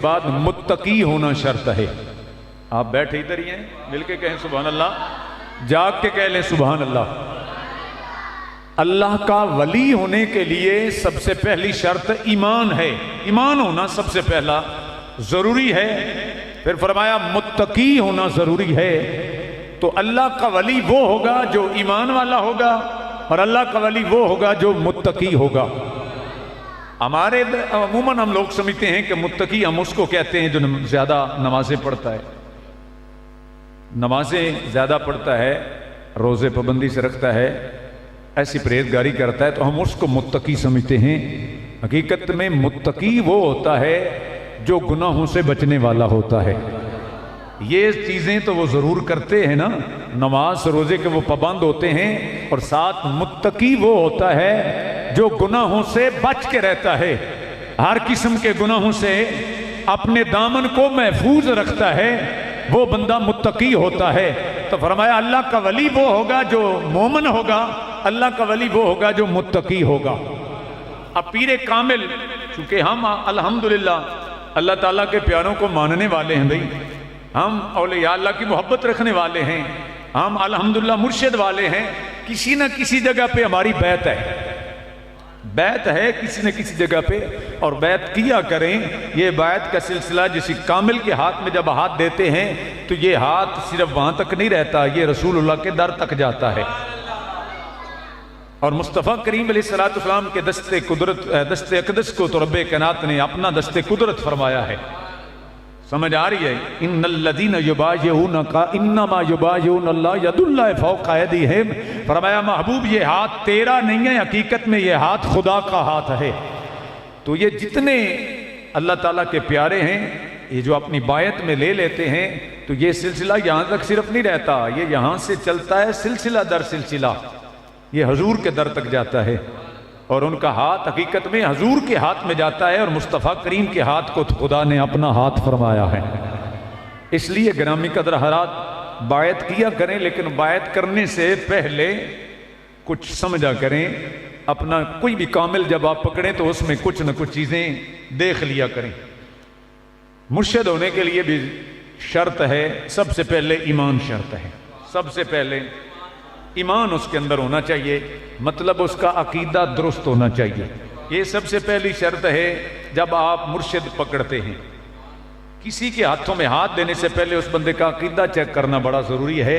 بعد متقی ہونا شرط ہے۔ آپ بیٹھے ادھر ہی ہیں، مل کے کہیں سبحان اللہ، جاگ کے کہہ لیں سبحان اللہ۔ اللہ کا ولی ہونے کے لیے سب سے پہلی شرط ایمان ہے، ایمان ہونا سب سے پہلا ضروری ہے۔ پھر فرمایا متقی ہونا ضروری ہے۔ تو اللہ کا ولی وہ ہوگا جو ایمان والا ہوگا، اور اللہ کا ولی وہ ہوگا جو متقی ہوگا۔ ہمارے عموماً ہم لوگ سمجھتے ہیں کہ متقی ہم اس کو کہتے ہیں جو زیادہ نمازیں پڑھتا ہے، نمازیں زیادہ پڑھتا ہے، روزے پابندی سے رکھتا ہے، ایسی پرہیزگاری کرتا ہے، تو ہم اس کو متقی سمجھتے ہیں۔ حقیقت میں متقی وہ ہوتا ہے جو گناہوں سے بچنے والا ہوتا ہے۔ یہ چیزیں تو وہ ضرور کرتے ہیں نا، نماز روزے کے وہ پابند ہوتے ہیں، اور ساتھ متقی وہ ہوتا ہے جو گناہوں سے بچ کے رہتا ہے، ہر قسم کے گناہوں سے اپنے دامن کو محفوظ رکھتا ہے، وہ بندہ متقی ہوتا ہے۔ تو فرمایا اللہ کا ولی وہ ہوگا جو مومن ہوگا، اللہ کا ولی وہ ہوگا جو متقی ہوگا۔ اب پیر کامل، چونکہ ہم الحمدللہ اللہ تعالیٰ کے پیاروں کو ماننے والے ہیں، بھائی ہم اولیاء اللہ کی محبت رکھنے والے ہیں، ہم الحمدللہ مرشد والے ہیں، کسی نہ کسی جگہ پہ ہماری بیعت ہے، بیعت ہے کسی نہ کسی جگہ پہ، اور بیعت کیا کریں۔ یہ بیعت کا سلسلہ جسی کامل کے ہاتھ میں جب ہاتھ دیتے ہیں تو یہ ہاتھ صرف وہاں تک نہیں رہتا، یہ رسول اللہ کے در تک جاتا ہے۔ اور مصطفیٰ کریم علیہ السلام کے دست اقدس کو تو رب کائنات نے اپنا دست قدرت فرمایا ہے۔ سمجھ آ رہی ہے؟ ان الذین یبایعونک انما یبایعون اللہ ید اللہ فوق ایدیہم۔ فرمایا محبوب یہ ہاتھ تیرا نہیں ہے، حقیقت میں یہ ہاتھ خدا کا ہاتھ ہے۔ تو یہ جتنے اللہ تعالیٰ کے پیارے ہیں، یہ جو اپنی بایعت میں لے لیتے ہیں، تو یہ سلسلہ یہاں تک صرف نہیں رہتا، یہ یہاں سے چلتا ہے سلسلہ در سلسلہ، یہ حضور کے در تک جاتا ہے، اور ان کا ہاتھ حقیقت میں حضور کے ہاتھ میں جاتا ہے، اور مصطفیٰ کریم کے ہاتھ کو خدا نے اپنا ہاتھ فرمایا ہے۔ اس لیے گرامی قدر حضرات، بیعت کیا کریں، لیکن بیعت کرنے سے پہلے کچھ سمجھا کریں۔ اپنا کوئی بھی کامل جب آپ پکڑیں تو اس میں کچھ نہ کچھ چیزیں دیکھ لیا کریں۔ مرشد ہونے کے لیے بھی شرط ہے، سب سے پہلے ایمان شرط ہے، سب سے پہلے ایمان اس کے اندر ہونا چاہیے، مطلب اس کا عقیدہ درست ہونا چاہیے۔ یہ سب سے پہلی شرط ہے جب آپ مرشد پکڑتے ہیں۔ کسی کے ہاتھوں میں ہاتھ دینے سے پہلے اس بندے کا عقیدہ چیک کرنا بڑا ضروری ہے۔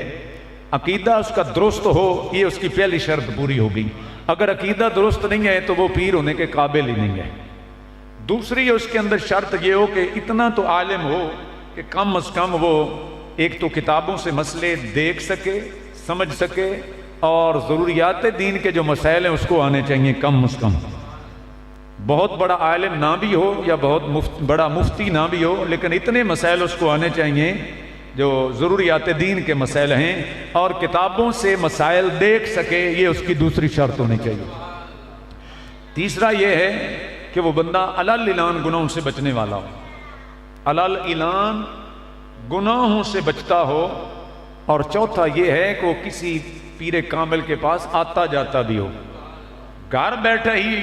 عقیدہ اس کا درست ہو، یہ اس کی پہلی شرط پوری ہوگی۔ اگر عقیدہ درست نہیں ہے تو وہ پیر ہونے کے قابل ہی نہیں ہے۔ دوسری اس کے اندر شرط یہ ہو کہ اتنا تو عالم ہو کہ کم از کم وہ ایک تو کتابوں سے مسئلے دیکھ سکے، سمجھ سکے، اور ضروریات دین کے جو مسائل ہیں اس کو آنے چاہیے کم از کم۔ بہت بڑا عالم نہ بھی ہو یا بہت بڑا مفتی نہ بھی ہو، لیکن اتنے مسائل اس کو آنے چاہیے جو ضروریات دین کے مسائل ہیں، اور کتابوں سے مسائل دیکھ سکے، یہ اس کی دوسری شرط ہونی چاہیے۔ تیسرا یہ ہے کہ وہ بندہ علل اعلان گناہوں سے بچنے والا ہو، علل اعلان گناہوں سے بچتا ہو۔ اور چوتھا یہ ہے کہ وہ کسی پیر کامل کے پاس آتا جاتا بھی ہو، گھر بیٹھا ہی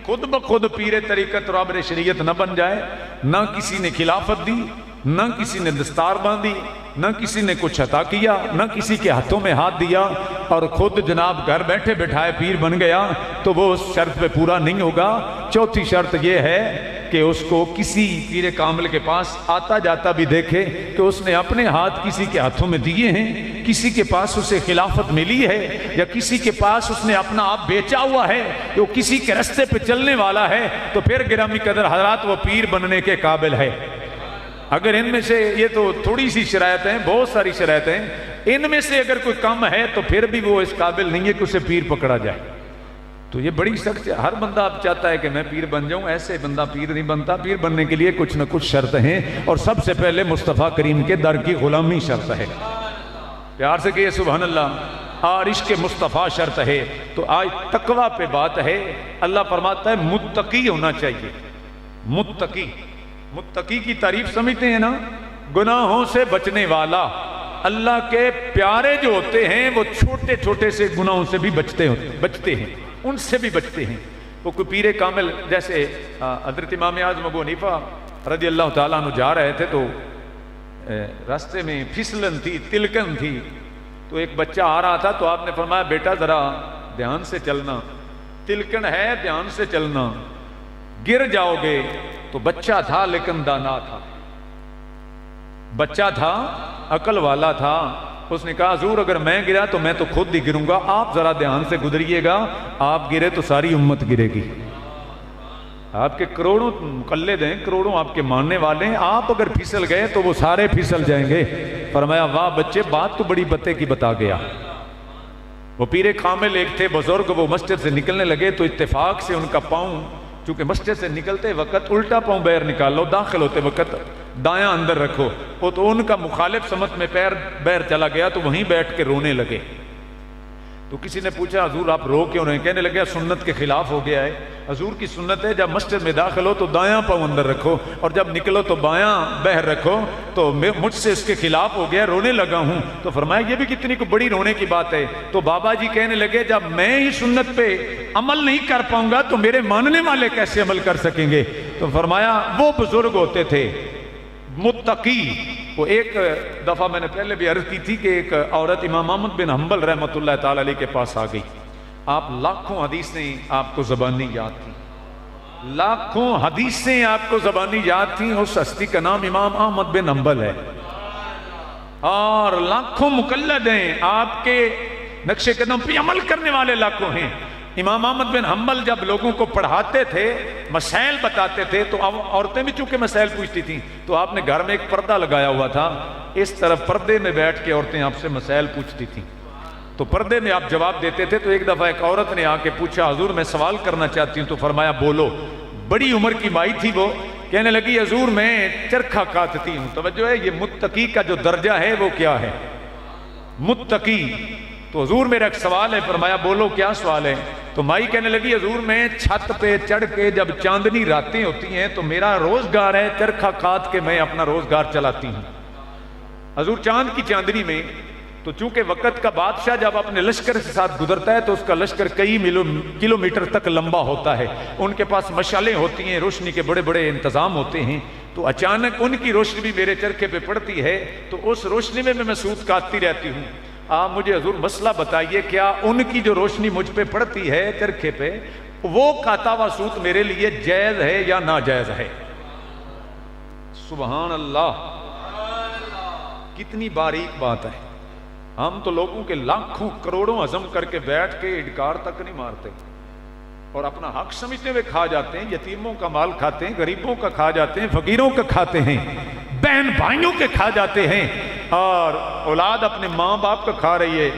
خود بخود پیر طریقت رابر شریعت نہ بن جائے، نہ کسی نے خلافت دی، نہ کسی نے دستار باندھی، نہ کسی نے کچھ عطا کیا، نہ کسی کے ہاتھوں میں ہاتھ دیا، اور خود جناب گھر بیٹھے بٹھائے پیر بن گیا، تو وہ اس شرط پہ پورا نہیں ہوگا۔ چوتھی شرط یہ ہے کہ اس کو کسی پیر کامل کے پاس آتا جاتا بھی دیکھے کہ اس نے اپنے ہاتھ کسی کے ہاتھوں میں دیے ہیں، کسی کے پاس اسے خلافت ملی ہے، یا کسی کے پاس اس نے اپنا آپ بیچا ہوا ہے، جو کسی کے رستے پہ چلنے والا ہے، تو پھر گرامی قدر حضرات وہ پیر بننے کے قابل ہے۔ اگر ان میں سے یہ تو تھوڑی سی شرائط ہیں، بہت ساری شرائط ہیں، ان میں سے اگر کوئی کم ہے تو پھر بھی وہ اس قابل نہیں ہے کہ اسے پیر پکڑا جائے۔ تو یہ بڑی سخت، ہر بندہ اب چاہتا ہے کہ میں پیر بن جاؤں، ایسے بندہ پیر نہیں بنتا۔ پیر بننے کے لیے کچھ نہ کچھ شرط ہیں، اور سب سے پہلے مصطفیٰ کریم کے در کی غلامی شرط ہے۔ پیار سے کہیے سبحان اللہ۔ اور عشق مصطفیٰ شرط ہے۔ تو آج تقویٰ پہ بات ہے، اللہ فرماتا ہے متقی ہونا چاہیے۔ متقی، متقی کی تعریف سمجھتے ہیں نا، گناہوں سے بچنے والا۔ اللہ کے پیارے جو ہوتے ہیں وہ چھوٹے چھوٹے سے گناہوں سے بھی بچتے ہیں، ان سے بھی بچتے ہیں۔ وہ کوئی پیر کامل جیسے حضرت امام اعظم ابو حنیفہ رضی اللہ تعالیٰ عنہ جا رہے تھے تو راستے میں پھسلن تھی، تلکن تھی، تو ایک بچہ آ رہا تھا تو آپ نے فرمایا بیٹا ذرا دھیان سے چلنا، تلکن ہے دھیان سے چلنا، گر جاؤ گے۔ تو بچہ تھا لیکن دانا تھا، بچہ تھا عقل والا تھا۔ اس نے کہا حضور اگر میں گرا تو میں تو خود ہی گروں گا، آپ ذرا دھیان سے گزریے گا، آپ گرے تو ساری امت گرے گی۔ آپ کے کروڑوں مقلد ہیں، کروڑوں آپ کے ماننے والے ہیں، آپ اگر پھسل گئے تو وہ سارے پھسل جائیں گے۔ فرمایا واہ بچے، بات تو بڑی بتے کی بتا گیا۔ وہ پیر کامل ایک تھے بزرگ، وہ مسجد سے نکلنے لگے تو اتفاق سے ان کا پاؤں، چونکہ مسجد سے نکلتے وقت الٹا پاؤں باہر نکال لو، داخل ہوتے وقت دایاں اندر رکھو، وہ تو ان کا مخالف سمت میں پیر باہر چلا گیا تو وہیں بیٹھ کے رونے لگے۔ تو کسی نے پوچھا حضور آپ رو کیوں رہے ہیں؟ کہنے لگے سنت کے خلاف ہو گیا ہے، حضور کی سنت ہے جب مسجد میں داخل ہو تو دایاں پاؤں اندر رکھو اور جب نکلو تو بایاں باہر رکھو، تو مجھ سے اس کے خلاف ہو گیا، رونے لگا ہوں۔ تو فرمایا یہ بھی کتنی کو بڑی رونے کی بات ہے۔ تو بابا جی کہنے لگے جب میں ہی سنت پہ عمل نہیں کر پاؤں گا تو میرے ماننے والے کیسے عمل کر سکیں گے؟ تو فرمایا وہ بزرگ ہوتے تھے متقی۔ وہ ایک دفعہ میں نے پہلے بھی عرض کی تھی کہ ایک عورت امام احمد بن حنبل رحمۃ اللہ تعالی علیہ کے پاس آ گئی، آپ لاکھوں حدیثیں آپ کو زبانی یاد تھیں، لاکھوں حدیثیں آپ کو زبانی یاد تھیں، اس ہستی کا نام امام احمد بن حنبل ہے، اور لاکھوں مقلد ہیں، آپ کے نقش قدم پہ عمل کرنے والے لاکھوں ہیں۔ امام احمد بن حنبل جب لوگوں کو پڑھاتے تھے، مسائل بتاتے تھے، تو عورتیں بھی چونکہ مسائل پوچھتی تھیں تو آپ نے گھر میں ایک پردہ لگایا ہوا تھا، اس طرف پردے میں بیٹھ کے عورتیں آپ سے مسائل پوچھتی تھیں، تو پردے میں آپ جواب دیتے تھے۔ تو ایک دفعہ ایک عورت نے آ کے پوچھا حضور میں سوال کرنا چاہتی ہوں، تو فرمایا بولو۔ بڑی عمر کی مائی تھی وہ، کہنے لگی حضور میں چرخہ کاٹتی ہوں۔ توجہ ہے، یہ متقی کا جو درجہ ہے وہ کیا ہے؟ متقی۔ تو حضور میرا ایک سوال ہے، فرمایا بولو کیا سوال ہے؟ تو مائی کہنے لگی حضور میں چھت پہ چڑھ کے جب چاندنی راتیں ہوتی ہیں تو میرا روزگار ہے چرخہ کاٹ کے میں اپنا روزگار چلاتی ہوں۔ حضور چاند کی چاندنی میں تو چونکہ وقت کا بادشاہ جب اپنے لشکر کے ساتھ گزرتا ہے تو اس کا لشکر کئی کلومیٹر تک لمبا ہوتا ہے، ان کے پاس مشالیں ہوتی ہیں، روشنی کے بڑے بڑے انتظام ہوتے ہیں، تو اچانک ان کی روشنی بھی میرے چرخے پہ پڑتی ہے تو اس روشنی میں میں سوت کاٹتی رہتی ہوں۔ آپ مجھے حضور مسئلہ بتائیے، کیا ان کی جو روشنی مجھ پہ پڑتی ہے چرخے پہ، وہ کاتا ہوا سوت میرے لیے جائز ہے یا ناجائز ہے؟ سبحان اللہ، کتنی باریک بات ہے۔ ہم تو لوگوں کے لاکھوں کروڑوں عزم کر کے بیٹھ کے اڈکار تک نہیں مارتے اور اپنا حق سمجھتے ہوئے کھا جاتے ہیں، یتیموں کا مال کھاتے ہیں، غریبوں کا کھا جاتے ہیں، فقیروں کا کھاتے ہیں، بہن بھائیوں کے کھا جاتے ہیں، اور اولاد اپنے ماں باپ کا کھا رہی ہے،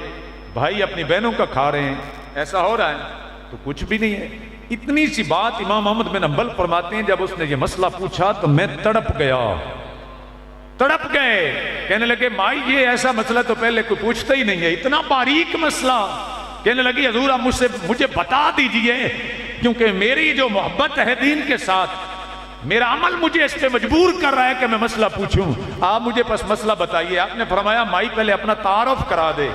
بھائی اپنی بہنوں کا کھا رہے ہیں، ایسا ہو رہا ہے تو کچھ بھی نہیں ہے۔ اتنی سی بات امام احمد بن حنبل فرماتے ہیں جب اس نے یہ مسئلہ پوچھا تو میں تڑپ گیا، تڑپ گئے، کہنے لگے مائی یہ ایسا مسئلہ تو پہلے کوئی پوچھتا ہی نہیں ہے، اتنا باریک مسئلہ۔ کہنے لگی حضور آپ مجھے بتا دیجئے، کیونکہ میری جو محبت ہے دین کے ساتھ، میرا عمل مجھے اس پہ مجبور کر رہا ہے کہ میں مسئلہ پوچھوں، آپ مجھے بس مسئلہ بتائیے۔ آپ نے فرمایا مائی پہلے اپنا تعارف کرا دے۔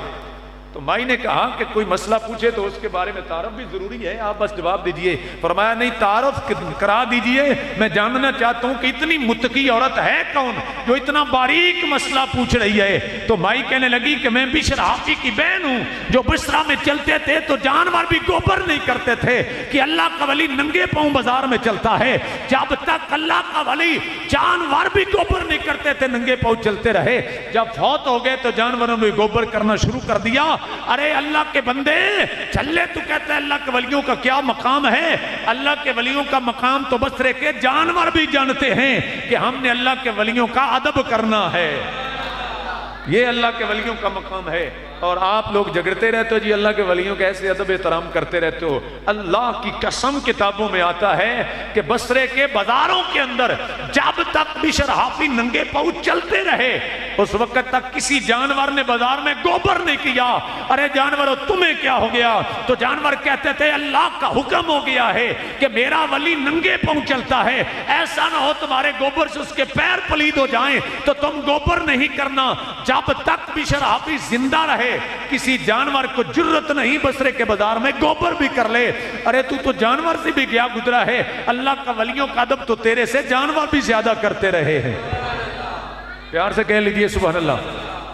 تو مائی نے کہا کہ کوئی مسئلہ پوچھے تو اس کے بارے میں تعارف بھی ضروری ہے، آپ بس جواب دیجئے۔ فرمایا نہیں، تعارف کرا دیجئے، میں جاننا چاہتا ہوں کہ اتنی متقی عورت ہے کون جو اتنا باریک مسئلہ پوچھ رہی ہے۔ تو مائی کہنے لگی کہ میں بشر حافی کی بہن ہوں، جو بسرا میں چلتے تھے تو جانور بھی گوبر نہیں کرتے تھے کہ اللہ کا ولی ننگے پاؤں بازار میں چلتا ہے، جب تک اللہ کا ولی جانور بھی گوبر نہیں کرتے تھے ننگے پاؤں چلتے رہے، جب فوت ہو گئے تو جانوروں نے گوبر کرنا شروع کر دیا۔ ارے اللہ کے بندے چلے، تو کہتا ہے اللہ کے ولیوں کا کیا مقام ہے؟ اللہ کے ولیوں کا مقام تو بسرے کے جانور بھی جانتے ہیں کہ ہم نے اللہ کے ولیوں کا ادب کرنا ہے، یہ اللہ کے ولیوں کا مقام ہے۔ اور آپ لوگ جگڑتے رہتے ہو جی اللہ کے ولیوں کے ایسے ادب احترام کرتے رہتے ہو۔ اللہ کی قسم کتابوں میں آتا ہے کہ بصرے کے بازاروں کے اندر جب تک بشر حافی ننگے پاؤں چلتے رہے اس وقت تک کسی جانور نے بازار میں گوبر نہیں کیا۔ ارے جانوروں تمہیں کیا ہو گیا؟ تو جانور کہتے تھے اللہ کا حکم ہو گیا ہے کہ میرا ولی ننگے پاؤں چلتا ہے، ایسا نہ ہو تمہارے گوبر سے اس کے پیر پلید ہو جائیں تو تم گوبر نہیں کرنا۔ جب تک بشر حافی زندہ رہے ہے کسی جانور کو جرت نہیں بصرے کے بازار میں گوبر بھی کر لے. ارے تو جانور سے بھی گیا گزرا ہے. اللہ کا ولیوں کا ادب تو تیرے سے جانور بھی زیادہ کرتے رہے ہیں. پیار سے کہہ لیجئے سبحان اللہ.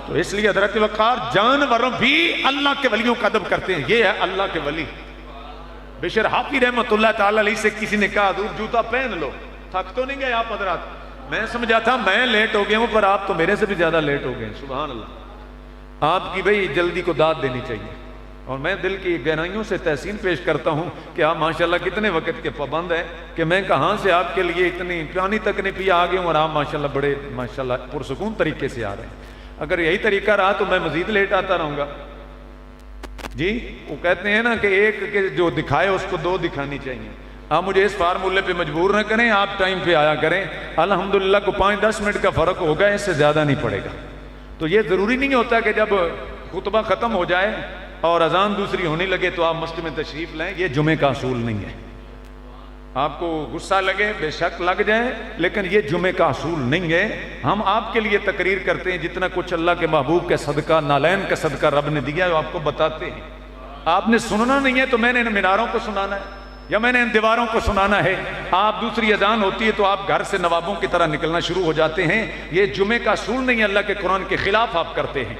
تو اس لیے حضرت وقار جانوروں بھی اللہ کے ولیوں کا ادب کرتے ہیں. یہ ہے اللہ کے ولی. بشر حافی رحمت اللہ تعالی علیہ سے کسی نے کہا حضور جوتا پہن لو. تھک تو نہیں گئے آپ حضرات؟ میں سمجھا تھا میں لیٹ ہو گیا ہوں پر آپ تو میرے سے بھی زیادہ لیٹ ہو گئے. سبحان اللہ. آپ کی بھئی جلدی کو داد دینی چاہیے. اور میں دل کی گہرائیوں سے تحسین پیش کرتا ہوں کہ آپ ماشاءاللہ کتنے وقت کے پابند ہیں کہ میں کہاں سے آپ کے لیے اتنی پانی تک نہیں پیا آگے ہوں اور آپ ماشاءاللہ بڑے ماشاءاللہ پرسکون طریقے سے آ رہے ہیں. اگر یہی طریقہ رہا تو میں مزید لیٹ آتا رہوں گا. جی وہ کہتے ہیں نا کہ ایک کے جو دکھائے اس کو دو دکھانی چاہیے. آپ مجھے اس فارمولے پہ مجبور نہ کریں. آپ ٹائم پہ آیا کریں. الحمدللہ کو 5-10 منٹ کا فرق ہوگا, اس سے زیادہ نہیں پڑے گا. تو یہ ضروری نہیں ہوتا کہ جب خطبہ ختم ہو جائے اور اذان دوسری ہونے لگے تو آپ مسجد میں تشریف لیں. یہ جمعے کا اصول نہیں ہے. آپ کو غصہ لگے بے شک لگ جائے لیکن یہ جمعے کا اصول نہیں ہے. ہم آپ کے لیے تقریر کرتے ہیں جتنا کچھ اللہ کے محبوب کے صدقہ نالین کا صدقہ رب نے دیا ہے وہ آپ کو بتاتے ہیں. آپ نے سننا نہیں ہے تو میں نے ان میناروں کو سنانا ہے یا میں نے ان دیواروں کو سنانا ہے. آپ دوسری اذان ہوتی ہے تو آپ گھر سے نوابوں کی طرح نکلنا شروع ہو جاتے ہیں. یہ جمعے کا اصول نہیں ہے. اللہ کے قرآن کے خلاف آپ کرتے ہیں.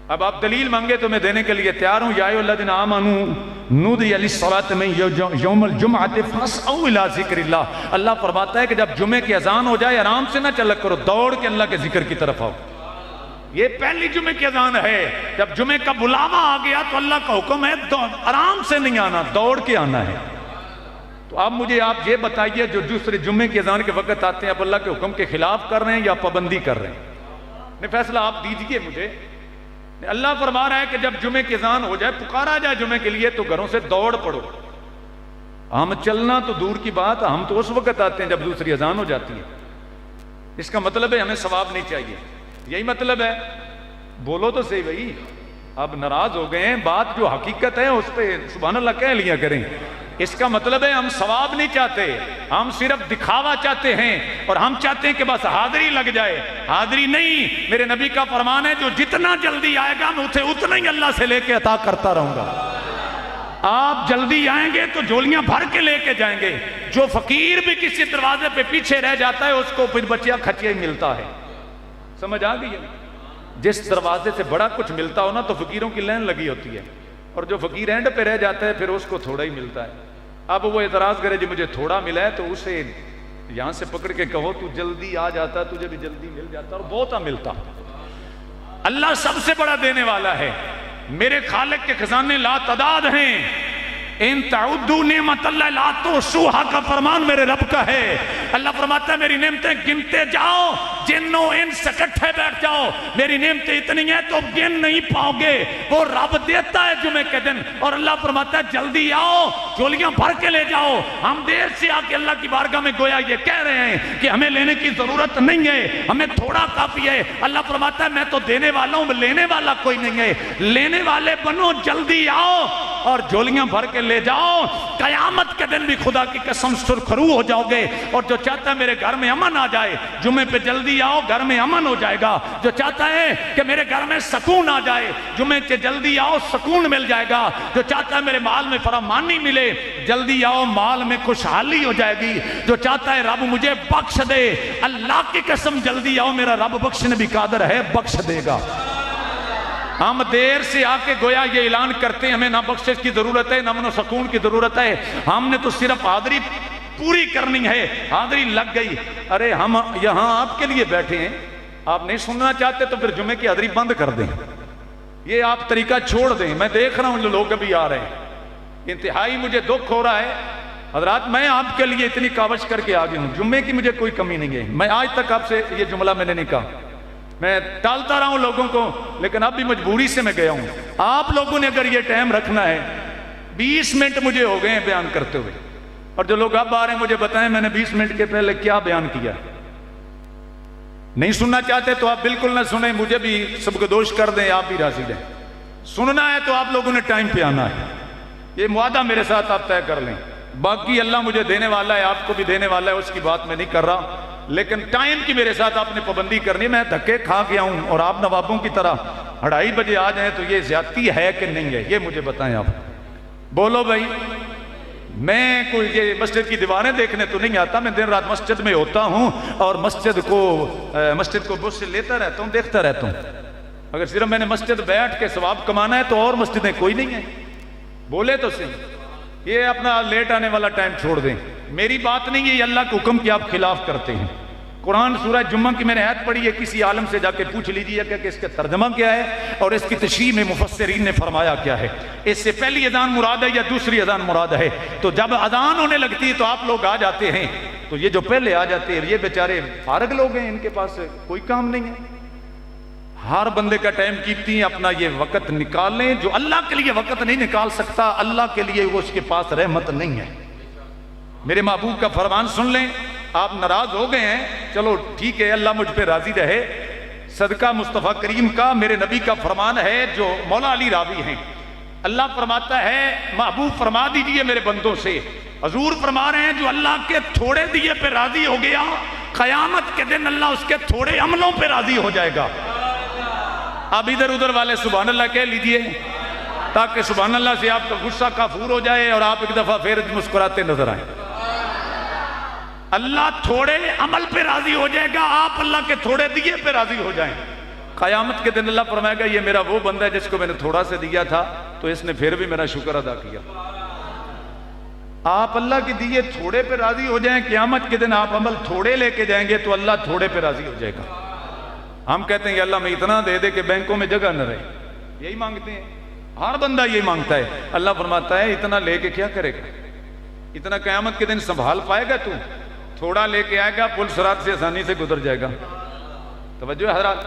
اب آپ دلیل مانگے تو میں دینے کے لیے تیار ہوں. یا ایھا الذین آمنوا نودی للصلاۃ من یوم الجمعۃ فاسعوا الی ذکر اللہ. اللہ فرماتا ہے کہ جب جمعے کی اذان ہو جائے آرام سے نہ چلا کرو, دوڑ کے اللہ کے ذکر کی طرف آؤ. یہ پہلی جمعے کی اذان ہے. جب جمعے کا بلاوا آ گیا تو اللہ کا حکم ہے آرام سے نہیں آنا, دوڑ کے آنا ہے. تو اب مجھے آپ یہ بتائیے جو دوسرے جمعے کی اذان کے وقت آتے ہیں آپ اللہ کے حکم کے خلاف کر رہے ہیں یا پابندی کر رہے ہیں؟ نہیں فیصلہ آپ دیجئے مجھے. اللہ فرما رہا ہے کہ جب جمعے کی اذان ہو جائے پکارا جائے جمعے کے لیے تو گھروں سے دوڑ پڑو. ہم چلنا تو دور کی بات, ہم تو اس وقت آتے ہیں جب دوسری اذان ہو جاتی ہے. اس کا مطلب ہے ہمیں ثواب نہیں چاہیے. یہی مطلب ہے؟ بولو تو صحیح بھائی. اب ناراض ہو گئے ہیں. بات جو حقیقت ہے اس پہ سبحان اللہ کہہ لیا کریں. اس کا مطلب ہے ہم ثواب نہیں چاہتے, ہم صرف دکھاوا چاہتے ہیں اور ہم چاہتے ہیں کہ بس حاضری لگ جائے. حاضری نہیں. میرے نبی کا فرمان ہے جو جتنا جلدی آئے گا میں اسے اتنا ہی اللہ سے لے کے عطا کرتا رہوں گا. آپ جلدی آئیں گے تو جھولیاں بھر کے لے کے جائیں گے. جو فقیر بھی کسی دروازے پہ پیچھے رہ جاتا ہے اس کو پھر بچیا کھچیا ملتا ہے. سمجھ آ گئی ہے؟ جس دروازے سے بڑا کچھ ملتا ہو نا تو فقیروں کی لائن لگی ہوتی ہے اور جو فقیر اینڈ پہ رہ جاتا ہے پھر اس کو تھوڑا ہی ملتا ہے. اب وہ اعتراض کرے جی مجھے تھوڑا ملا ہے تو اسے یہاں سے پکڑ کے کہو تو جلدی آ جاتا, تجھے بھی جلدی مل جاتا اور بہت ملتا. اللہ سب سے بڑا دینے والا ہے. میرے خالق کے خزانے لا تعداد ہیں. ان تعدوا نعمت اللہ لا تحصوها کا فرمان میرے رب کا ہے. اللہ فرماتا ہے میری نعمتیں گنتے جاؤ, جنوں انس اکٹھے بیٹھ جاؤ. میری نعمتیں اتنی ہیں تو گن نہیں پاؤ گے. وہ رب دیتا ہے جمعے کے دن اور اللہ فرماتا ہے جلدی آؤ, جھولیاں بھر کے لے جاؤ. ہم دیر سے آ کے اللہ کی بارگاہ میں گویا یہ کہہ رہے ہیں کہ ہمیں لینے کی ضرورت نہیں ہے, ہمیں تھوڑا کافی ہے. اللہ فرماتا ہے میں تو دینے والا ہوں, لینے والا کوئی نہیں ہے. لینے والے بنو, جلدی آؤ اور جھولیاں بھر کے لے جاؤ. قیامت کے دن بھی خدا کی قسم سرخرو ہو جاؤ گے. اور جو چاہتا ہے میرے گھر میں امن آ جائے, جمعے پہ جلدی آؤ, گھر میں امن ہو جائے گا. جو چاہتا ہے کہ میرے گھر میں سکون آ جائے, جمعے سے جلدی آؤ, سکون مل جائے گا. جو چاہتا ہے میرے مال میں فراوانی ملے, جلدی آؤ, مال میں خوشحالی ہو جائے گی. جو چاہتا ہے رب مجھے بخش دے, اللہ کی قسم جلدی آؤ, میرا رب بخشنے بھی قادر ہے, بخش دے گا. ہم دیر سے آ کے گویا یہ اعلان کرتے ہیں ہمیں نہ بخشش کی ضرورت ہے نہ امن و سکون کی ضرورت ہے. ہم نے تو صرف حاضری پوری کرنی ہے. حاضری لگ گئی. ارے ہم یہاں آپ کے لیے بیٹھے ہیں, آپ نہیں سننا چاہتے تو پھر جمعے کی حاضری بند کر دیں. یہ آپ طریقہ چھوڑ دیں. میں دیکھ رہا ہوں جو لوگ ابھی آ رہے ہیں, انتہائی مجھے دکھ ہو رہا ہے. حضرات میں آپ کے لیے اتنی کاوش کر کے آ گیا ہوں, جمعے کی مجھے کوئی کمی نہیں ہے. میں آج تک آپ سے یہ جملہ میں نے نہیں کہا, میں ٹالتا رہا ہوں لوگوں کو, لیکن اب بھی مجبوری سے میں گیا ہوں. آپ لوگوں نے اگر یہ ٹائم رکھنا ہے, 20 منٹ مجھے ہو گئے ہیں بیان کرتے ہوئے, اور جو لوگ اب آ رہے ہیں مجھے بتائیں میں نے 20 منٹ کے پہلے کیا بیان کیا. نہیں سننا چاہتے تو آپ بالکل نہ سنیں, مجھے بھی سب کو دوش کر دیں, آپ بھی راضی رہیں. سننا ہے تو آپ لوگوں نے ٹائم پہ آنا ہے. یہ معاہدہ میرے ساتھ آپ طے کر لیں. باقی اللہ مجھے دینے والا ہے, آپ کو بھی دینے والا ہے, اس کی بات میں نہیں کر رہا, لیکن ٹائم کی میرے ساتھ آپ نے پابندی کرنی. میں دھکے کھا گیا ہوں اور آپ نوابوں کی طرح 2:30 بجے آ جائیں تو یہ زیادتی ہے کہ نہیں ہے؟ یہ مجھے بتائیں آپ، بولو بھائی۔ میں کوئی یہ مسجد کی دیواریں دیکھنے تو نہیں آتا، میں دن رات مسجد میں ہوتا ہوں اور مسجد کو بس سے لیتا رہتا ہوں، دیکھتا رہتا ہوں۔ اگر صرف میں نے مسجد بیٹھ کے ثواب کمانا ہے تو اور مسجدیں کوئی نہیں ہیں، بولے تو صحیح۔ یہ اپنا لیٹ آنے والا ٹائم چھوڑ دیں، میری بات نہیں ہے، یہ اللہ کے حکم کی آپ خلاف کرتے ہیں۔ قرآن سورہ جمعہ کی میں نے آیت پڑھی ہے، کسی عالم سے جا کے پوچھ لیجیے کہ اس کا ترجمہ کیا ہے اور اس کی تشریح میں مفسرین نے فرمایا کیا ہے، اس سے پہلی اذان مراد ہے یا دوسری اذان مراد ہے۔ تو جب اذان ہونے لگتی ہے تو آپ لوگ آ جاتے ہیں، تو یہ جو پہلے آ جاتے ہیں یہ بیچارے فارغ لوگ ہیں، ان کے پاس کوئی کام نہیں ہے۔ ہر بندے کا ٹائم قیمتی ہے، اپنا یہ وقت نکالیں۔ جو اللہ کے لیے وقت نہیں نکال سکتا، اللہ کے لیے وہ اس کے پاس رحمت نہیں ہے۔ میرے محبوب کا فرمان سن لیں، آپ ناراض ہو گئے ہیں، چلو ٹھیک ہے، اللہ مجھ پہ راضی رہے۔ صدقہ مصطفیٰ کریم کا میرے نبی کا فرمان ہے جو مولا علی راوی ہیں، اللہ فرماتا ہے محبوب فرما دیجئے میرے بندوں سے، حضور فرما رہے ہیں جو اللہ کے تھوڑے دیے پہ راضی ہو گیا، قیامت کے دن اللہ اس کے تھوڑے عملوں پہ راضی ہو جائے گا۔ اب ادھر ادھر والے سبحان اللہ کہہ لیجئے تاکہ سبحان اللہ سے آپ کا غصہ کافور ہو جائے اور آپ ایک دفعہ پھر مسکراتے نظر آئیں۔ اللہ تھوڑے عمل پہ راضی ہو جائے گا، آپ اللہ کے تھوڑے دیے پہ راضی ہو جائیں۔ قیامت کے دن اللہ فرمائے گا یہ میرا وہ بندہ ہے جس کو میں نے تھوڑا سے دیا تھا تو اس نے پھر بھی میرا شکر ادا کیا۔ آپ اللہ کے دیے تھوڑے پہ راضی ہو جائیں، قیامت کے دن آپ عمل تھوڑے لے کے جائیں گے تو اللہ تھوڑے پہ راضی ہو جائے گا۔ ہم کہتے ہیں کہ اللہ میں اتنا دے دے کہ بینکوں میں جگہ نہ رہے، یہی مانگتے ہیں، ہر بندہ یہی مانگتا ہے۔ اللہ فرماتا ہے اتنا لے کے کیا کرے گا؟ اتنا قیامت کے دن سنبھال پائے گا تو؟ تھوڑا لے کے آئے گا، پل صراط سے آسانی سے گزر جائے گا۔ توجہ ہے حضرات،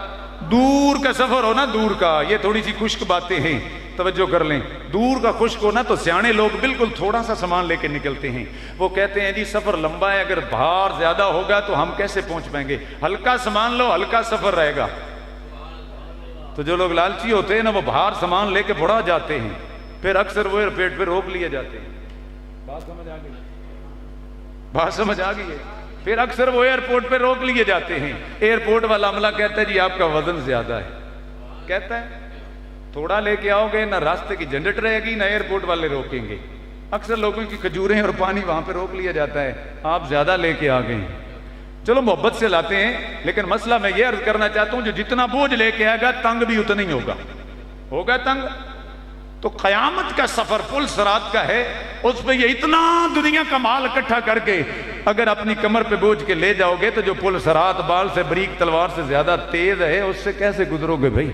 دور کا سفر ہو نا، دور کا، یہ تھوڑی سی خشک باتیں ہیں، توجہ کر لیں۔ دور کا خشک ہو نا تو سیانے لوگ بالکل تھوڑا سا سامان لے کے نکلتے ہیں، وہ کہتے ہیں جی سفر لمبا ہے، اگر بھار زیادہ ہوگا تو ہم کیسے پہنچ پائیں گے، ہلکا سامان لو، ہلکا سفر رہے گا۔ تو جو لوگ لالچی ہوتے ہیں نا وہ بھار سامان لے کے بڑھا جاتے ہیں، پھر اکثر وہ ایئرپورٹ پہ روک لیے جاتے ہیں۔ بات سمجھ آ گئی؟ بات سمجھ آ گئی ہے؟ پھر اکثر وہ ایئرپورٹ پہ روک لیے جاتے ہیں، ایئرپورٹ والا عملہ کہتا ہے جی آپ کا وزن زیادہ ہے، کہتا ہے تھوڑا لے کے آؤ گے نہ راستے کی جھنجٹ رہے گی نہ ایئرپورٹ والے روکیں گے۔ اکثر لوگوں کی کھجوریں اور پانی وہاں پہ روک لیا جاتا ہے، آپ زیادہ لے کے آ گئے ہیں۔ چلو محبت سے لاتے ہیں، لیکن مسئلہ میں یہ عرض کرنا چاہتا ہوں جو جتنا بوجھ لے کے آئے گا تنگ بھی اتنا ہی ہوگا تنگ۔ تو قیامت کا سفر پل صراط کا ہے، اس پہ یہ اتنا دنیا کا مال اکٹھا کر کے اگر اپنی کمر پہ بوجھ کے لے جاؤ گے تو جو پل صراط بال سے بریک تلوار سے زیادہ تیز ہے اس سے کیسے گزرو گے بھائی؟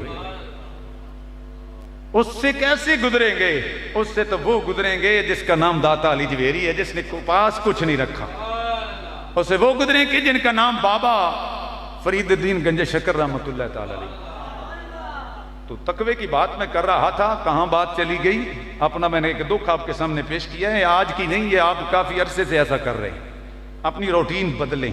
اس سے کیسے گزریں گے؟ اس سے تو وہ گزریں گے جس کا نام داتا علی جویری ہے، جس نے پاس کچھ نہیں رکھا۔ اس سے وہ گزریں گے جن کا نام بابا فرید الدین گنج شکر رحمت اللہ تعالی علیہ۔ تو تقوی کی بات میں کر رہا تھا، کہاں بات چلی گئی؟ اپنا میں نے ایک دکھ آپ کے سامنے پیش کیا ہے، آج کی نہیں، یہ آپ کافی عرصے سے ایسا کر رہے ہیں۔ اپنی روٹین بدلیں،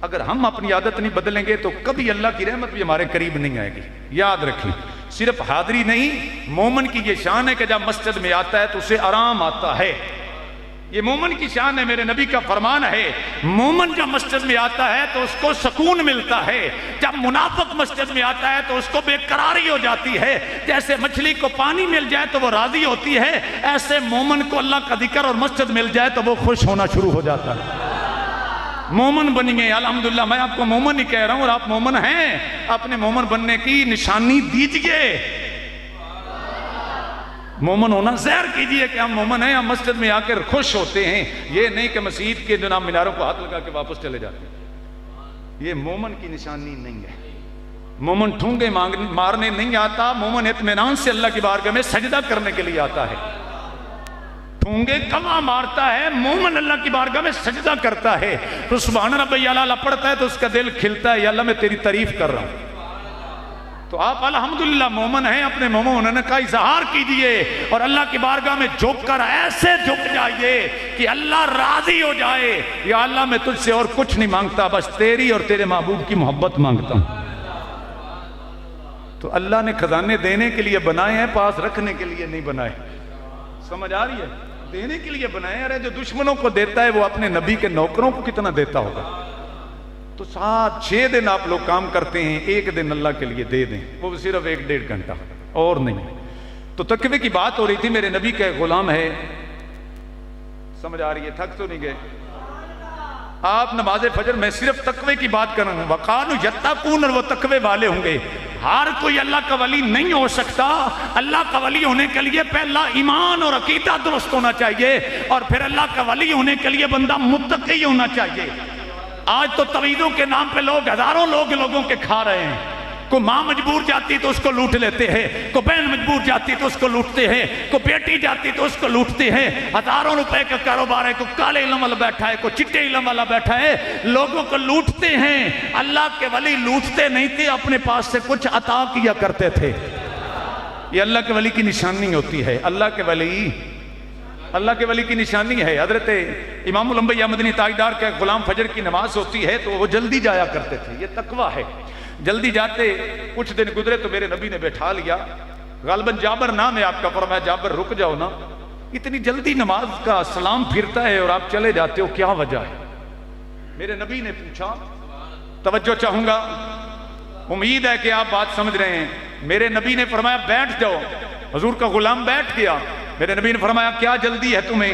اگر ہم اپنی عادت نہیں بدلیں گے تو کبھی اللہ کی رحمت بھی ہمارے قریب نہیں آئے گی۔ یاد رکھیں، صرف حاضری نہیں، مومن کی یہ شان ہے کہ جب مسجد میں آتا ہے تو اسے آرام آتا ہے، یہ مومن کی شان ہے، میرے نبی کا فرمان ہے مومن جب مسجد میں آتا ہے تو اس کو سکون ملتا ہے، جب منافق مسجد میں آتا ہے تو اس کو بے قراری ہو جاتی ہے، جیسے مچھلی کو پانی مل جائے تو وہ راضی ہوتی ہے، ایسے مومن کو اللہ کا ذکر اور مسجد مل جائے تو وہ خوش ہونا شروع ہو جاتا ہے۔ مومن بنیے، الحمدللہ میں آپ کو مومن ہی کہہ رہا ہوں اور آپ مومن ہیں، اپنے مومن بننے کی نشانی دیجئے، مومن ہونا ظاہر کیجئے کہ ہم مومن ہیں، ہم مسجد میں آ کر خوش ہوتے ہیں، یہ نہیں کہ مسجد کے جناب میناروں کو ہاتھ لگا کے واپس چلے جاتے ہیں، یہ مومن کی نشانی نہیں ہے۔ مومن ٹھونگے مارنے نہیں آتا، مومن اطمینان سے اللہ کی بارگاہ میں سجدہ کرنے کے لیے آتا ہے۔ ٹھونگے کما مارتا ہے، مومن اللہ کی بارگاہ میں سجدہ کرتا ہے، تو سبحان ربی اعلیٰ پڑھتا ہے تو اس کا دل کھلتا ہے، یا اللہ میں تیری تعریف کر رہا ہوں۔ تو آپ الحمدللہ مومن ہیں، اپنے مومن ہونے کا اظہار کیجئے اور اللہ کی بارگاہ میں جھک کر ایسے جھک جائیے کہ اللہ راضی ہو جائے، یا اللہ میں تجھ سے اور کچھ نہیں مانگتا، بس تیری اور تیرے محبوب کی محبت مانگتا ہوں۔ تو اللہ نے خزانے دینے کے لیے بنائے ہیں، پاس رکھنے کے لیے نہیں بنائے۔ سمجھ آ رہی ہے؟ دینے کے لیے بنائے ہیں۔ ارے جو دشمنوں کو دیتا ہے وہ اپنے نبی کے نوکروں کو کتنا دیتا ہوگا؟ تو 7-6 دن آپ لوگ کام کرتے ہیں، ایک دن اللہ کے لیے دے دیں، وہ صرف 1-1.5 گھنٹہ اور نہیں۔ تو تقوی کی بات ہو رہی تھی، میرے نبی کا ایک غلام ہے، سمجھ آ رہی ہے؟ تھک تو نہیں گئے آپ؟ نماز فجر میں صرف تقوی کی بات کر رہا ہوں، وَقَانُوا يَتَّقُونَ، اور وہ تقوی والے ہوں گے۔ ہر کوئی اللہ کا ولی نہیں ہو سکتا، اللہ کا ولی ہونے کے لیے پہلا ایمان اور عقیدہ درست ہونا چاہیے، اور پھر اللہ کا ولی ہونے کے لیے بندہ متقی ہونا چاہیے۔ آج تو توحیدوں کے نام پہ لوگ ہزاروں لوگوں کے کھا رہے ہیں۔ کوئی ماں مجبور جاتی تو اس کو لوٹ لیتے ہیں، کوئی بہن مجبور جاتی تو اس کو لوٹتے ہیں، کوئی بیٹی جاتی تو اس کو لوٹتے ہیں۔ ہزاروں روپے کا کاروبار ہے، کوئی کالے علم والا بیٹھا ہے، کوئی چٹے علم والا بیٹھا ہے، لوگوں کو لوٹتے ہیں۔ اللہ کے ولی لوٹتے نہیں تھے، اپنے پاس سے کچھ عطا کیا کرتے تھے۔ یہ اللہ کے ولی کی نشانی ہوتی ہے۔ اللہ کے ولی کی نشانی ہے۔ حضرت امام الانبیاء مدنی تاجدار کا غلام فجر کی نماز ہوتی ہے تو وہ جلدی جایا کرتے تھے، یہ تقویٰ ہے۔ جلدی جاتے، کچھ دن گزرے تو میرے نبی نے بیٹھا لیا، غالباً جابر نام ہے آپ کا، فرمایا جابر رک جاؤ نا، اتنی جلدی نماز کا سلام پھرتا ہے اور آپ چلے جاتے ہو، کیا وجہ ہے؟ میرے نبی نے پوچھا، توجہ چاہوں گا، امید ہے کہ آپ بات سمجھ رہے ہیں۔ میرے نبی نے فرمایا بیٹھ جاؤ، حضور کا غلام بیٹھ گیا۔ میرے نبی نے فرمایا کیا جلدی ہے تمہیں؟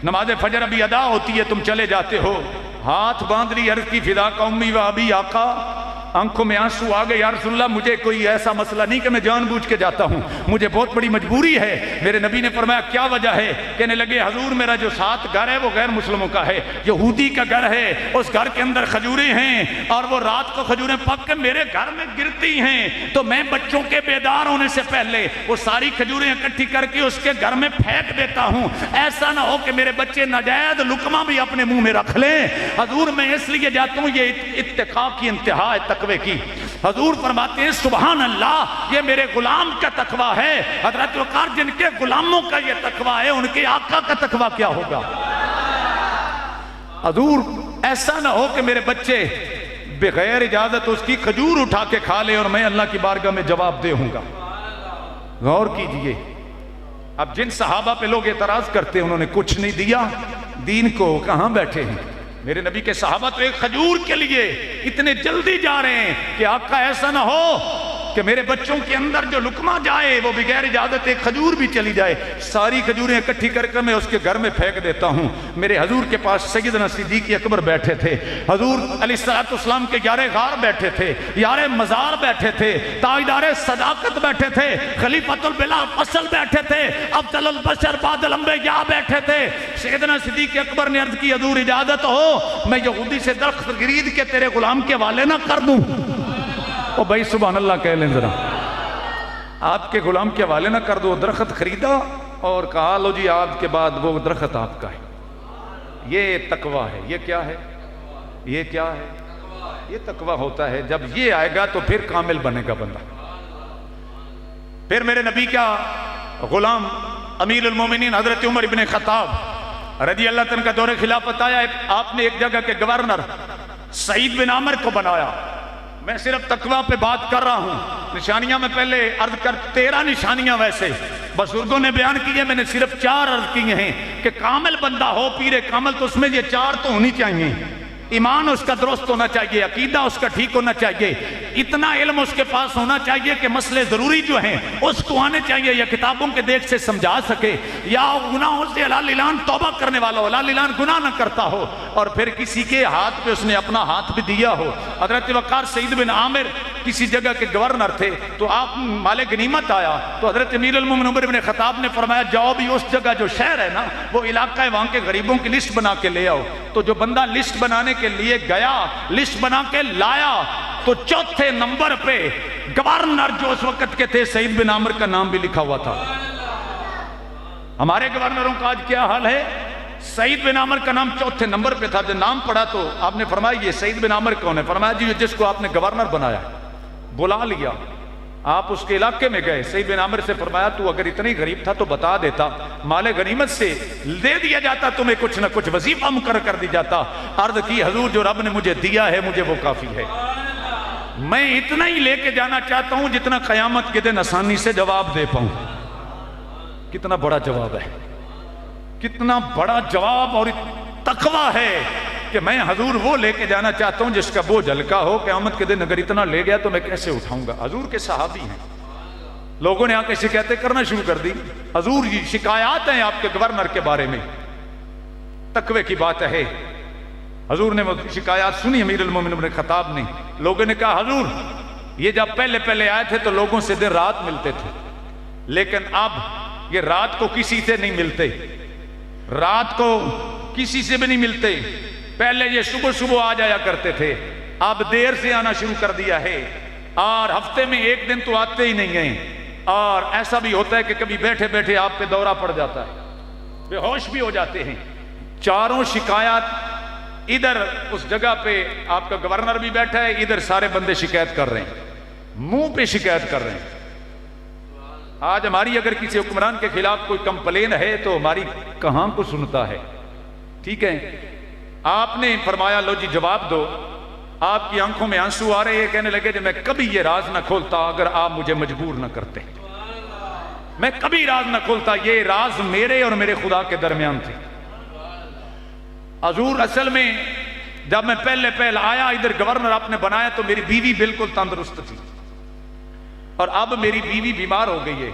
نماز فجر ابھی ادا ہوتی ہے، تم چلے جاتے ہو۔ ہاتھ باندھ لی، عرض کی فدا کا امی و ابی، آقا آنکھوں میں آنسو آ گئے، یا رسول اللہ مجھے کوئی ایسا مسئلہ نہیں کہ میں جان بوجھ کے جاتا ہوں، مجھے بہت بڑی مجبوری ہے۔ میرے نبی نے فرمایا کیا وجہ ہے؟ کہنے لگے حضور میرا جو ساتھ گھر ہے وہ غیر مسلموں کا ہے، یہودی کا گھر ہے، اس گھر کے اندر کھجوریں ہیں اور وہ رات کو کھجوریں پک کے میرے گھر میں گرتی ہیں، تو میں بچوں کے بیدار ہونے سے پہلے وہ ساری کھجوریں اکٹھی کر کے اس کے گھر میں پھینک دیتا ہوں، ایسا نہ ہو کہ میرے بچے ناجائز لقمہ بھی اپنے منہ میں رکھ لیں۔ حضور میں اس لیے جاتا ہوں، یہ اتقاء کی انتہا ہے تقوی کی۔ حضور فرماتے ہیں سبحان اللہ، یہ میرے غلام کا تقویٰ ہے۔ حضرت وقار جن کے غلاموں کا یہ تقویٰ ہے، ان کے آقا کا تقویٰ کیا ہوگا؟ حضور ایسا نہ ہو کہ میرے بچے بغیر اجازت اس کی کھجور اٹھا کے کھا لے اور میں اللہ کی بارگاہ میں جواب دے ہوں گا۔ غور کیجئے، اب جن صحابہ پہ لوگ اعتراض کرتے ہیں انہوں نے کچھ نہیں دیا دین کو، کہاں بیٹھے ہیں؟ میرے نبی کے صحابہ تو ایک کھجور کے لیے اتنے جلدی جا رہے ہیں کہ آقا ایسا نہ ہو کہ میرے بچوں کے اندر جو لقمہ جائے وہ بغیر اجازت ایک کھجور بھی چلی جائے، ساری کھجوریں اکٹھی کر کے میں اس کے گھر میں پھینک دیتا ہوں۔ میرے حضور کے پاس سیدنا صدیق اکبر بیٹھے تھے، حضور علیہ السلام کے یار غار بیٹھے تھے، یار مزار بیٹھے تھے، تاجدار صداقت بیٹھے تھے، خلیفۃ البلا فصل بیٹھے تھے، افضل البشر بعد الانبیاء بیٹھے تھے۔ سیدنا صدیق اکبر نے عرض کی حضور اجازت ہو میں یہودی سے درخت خرید کے تیرے غلام کے حوالے نہ کر دوں؟ او بھائی سبحان اللہ کہہ لیں ذرا، آپ کے غلام کے حوالے نہ کر دو۔ درخت خریدا اور کہا لو جی آج کے بعد وہ درخت آپ کا ہے۔ یہ تقویٰ ہے۔ یہ کیا ہے؟ یہ کیا ہے؟ یہ تقویٰ ہوتا ہے۔ جب یہ آئے گا تو پھر کامل بنے گا بندہ۔ پھر میرے نبی کا غلام امیر المومنین حضرت عمر ابن خطاب رضی اللہ عنہ کا دور خلافت آیا، آپ نے ایک جگہ کے گورنر سعید بن عامر کو بنایا۔ میں صرف تقویٰ پہ بات کر رہا ہوں، نشانیاں میں پہلے عرض کر 13 نشانیاں ویسے بزرگوں نے بیان کی ہیں، میں نے صرف 4 عرض کی ہیں کہ کامل بندہ ہو، پیر کامل، تو اس میں یہ 4 تو ہونی چاہیے۔ ایمان اس کا درست ہونا چاہیے، عقیدہ اس کا ٹھیک ہونا چاہیے، اتنا علم اس کے پاس ہونا چاہیے کہ مسئلے ضروری جو ہیں اس کو آنے چاہیے، یا کتابوں کے دیکھ سے سمجھا سکے، یا گناہوں سے حلال اعلان توبہ کرنے والا ہو، حلال اعلان گناہ نہ کرتا ہو، اور پھر کسی کے ہاتھ پہ اس نے اپنا ہاتھ بھی دیا ہو۔ حضرت وقار سعید بن عامر کسی جگہ کے گورنر تھے، تو آپ مال غنیمت آیا تو حضرت امیر المومنین عمر بن خطاب نے فرمایا جاؤ بھی اس جگہ جو شہر ہے نا وہ علاقہ ہے، وہاں کے غریبوں کی لسٹ بنا کے لے آؤ۔ تو جو بندہ لسٹ بنانے کے لیے گیا، لسٹ بنا کے لایا، تو 4تھے نمبر پہ گورنر جو اس وقت کے تھے سعید بن عامر کا نام بھی لکھا ہوا تھا۔ ہمارے گورنروں کا آج کیا حال ہے؟ سعید بن عامر کا نام 4تھے نمبر پہ تھا۔ جب نام پڑھا تو آپ نے فرمایا یہ سعید بن عامر کون ہے؟ فرمایا جی جس کو آپ نے گورنر بنایا۔ بلا لیا، آپ اس کے علاقے میں گئے، سعید بن عامر سے فرمایا تو اگر اتنی غریب تھا تو بتا دیتا، مال غنیمت سے دے دیا جاتا، تمہیں کچھ نہ کچھ وظیفہ مقرر کر دی جاتا۔ عرض کی حضور جو رب نے مجھے دیا ہے مجھے وہ کافی ہے، میں اتنا ہی لے کے جانا چاہتا ہوں جتنا قیامت کے دن آسانی سے جواب دے پاؤں۔ کتنا بڑا جواب ہے، کتنا بڑا جواب اور تقویٰ ہے کہ میں حضور وہ لے کے جانا چاہتا ہوں جس کا بوجھ ہلکا ہو، قیامت کے دن اگر اتنا لے گیا تو میں کیسے اٹھاؤں گا۔ حضور کے صحابی ہیں، لوگوں نے آ کے شکایتیں کرنا شروع کر دی، حضور جی شکایات ہیں آپ کے گورنر کے بارے میں، تقوی کی بات ہے۔ حضور نے وہ شکایات سنی امیر المومنین ابن خطاب نے، لوگوں نے کہا حضور یہ جب پہلے آئے تھے تو لوگوں سے دن رات ملتے تھے، لیکن اب یہ رات کو کسی سے نہیں ملتے، رات کو کسی سے بھی نہیں ملتے۔ پہلے یہ صبح آ جایا کرتے تھے، اب دیر سے آنا شروع کر دیا ہے، اور ہفتے میں ایک دن تو آتے ہی نہیں ہیں، اور ایسا بھی ہوتا ہے کہ کبھی بیٹھے بیٹھے آپ پہ دورہ پڑ جاتا ہے، بے ہوش بھی ہو جاتے ہیں۔ چاروں شکایات، ادھر اس جگہ پہ آپ کا گورنر بھی بیٹھا ہے، ادھر سارے بندے شکایت کر رہے ہیں، منہ پہ شکایت کر رہے ہیں۔ آج ہماری اگر کسی حکمران کے خلاف کوئی کمپلین ہے تو ہماری کہاں کو سنتا ہے، ٹھیک ہے۔ آپ نے فرمایا لو جی جواب دو، آپ کی آنکھوں میں آنسو آ رہے ہیں، کہنے لگے کہ میں کبھی یہ راز نہ کھولتا اگر آپ مجھے مجبور نہ کرتے، میں کبھی راز نہ کھولتا، یہ راز میرے اور میرے خدا کے درمیان تھے۔ حضور اصل میں جب میں پہلے آیا ادھر گورنر آپ نے بنایا تو میری بیوی بالکل تندرست تھی، اور اب میری بیوی بیمار ہو گئی ہے،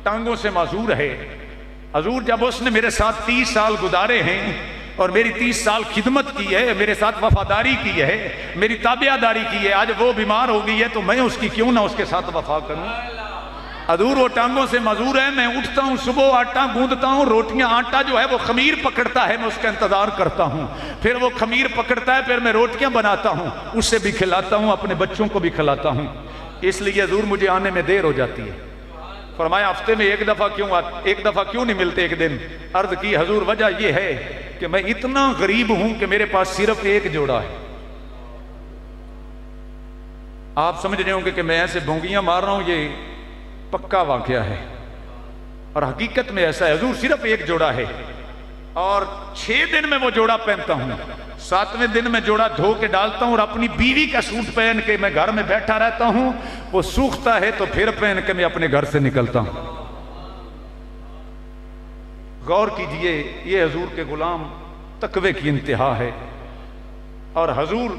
ٹانگوں سے معذور ہے۔ حضور جب اس نے میرے ساتھ 30 سال گزارے ہیں اور میری 30 سال خدمت کی ہے، میرے ساتھ وفاداری کی ہے، میری تابعداری کی ہے، آج وہ بیمار ہو گئی ہے تو میں اس کی کیوں نہ اس کے ساتھ وفا کروں۔ حضور وہ ٹانگوں سے معذور ہے، میں اٹھتا ہوں صبح آٹا گوندتا ہوں، روٹیاں، آٹا جو ہے وہ خمیر پکڑتا ہے، میں اس کا انتظار کرتا ہوں، پھر وہ خمیر پکڑتا ہے، پھر میں روٹیاں بناتا ہوں، اسے بھی کھلاتا ہوں، اپنے بچوں کو بھی کھلاتا ہوں، اس لیے حضور مجھے آنے میں دیر ہو جاتی ہے۔ فرمایا ہفتے میں ایک دفعہ کیوں نہیں ملتے ایک دن؟ عرض کی حضور وجہ یہ ہے کہ میں اتنا غریب ہوں کہ میرے پاس صرف ایک جوڑا ہے۔ آپ سمجھ رہے ہوں گے کہ میں ایسے بھونگیاں مار رہا ہوں، یہ پکا واقعہ ہے، اور حقیقت میں ایسا ہے۔ حضور صرف ایک جوڑا ہے، اور 6 دن میں وہ جوڑا پہنتا ہوں، 7ویں دن میں جوڑا دھو کے ڈالتا ہوں، اور اپنی بیوی کا سوٹ پہن کے میں گھر میں بیٹھا رہتا ہوں، وہ سوکھتا ہے تو پھر پہن کے میں اپنے گھر سے نکلتا ہوں۔ غور کیجئے، یہ حضور کے غلام تقوی کی انتہا ہے۔ اور حضور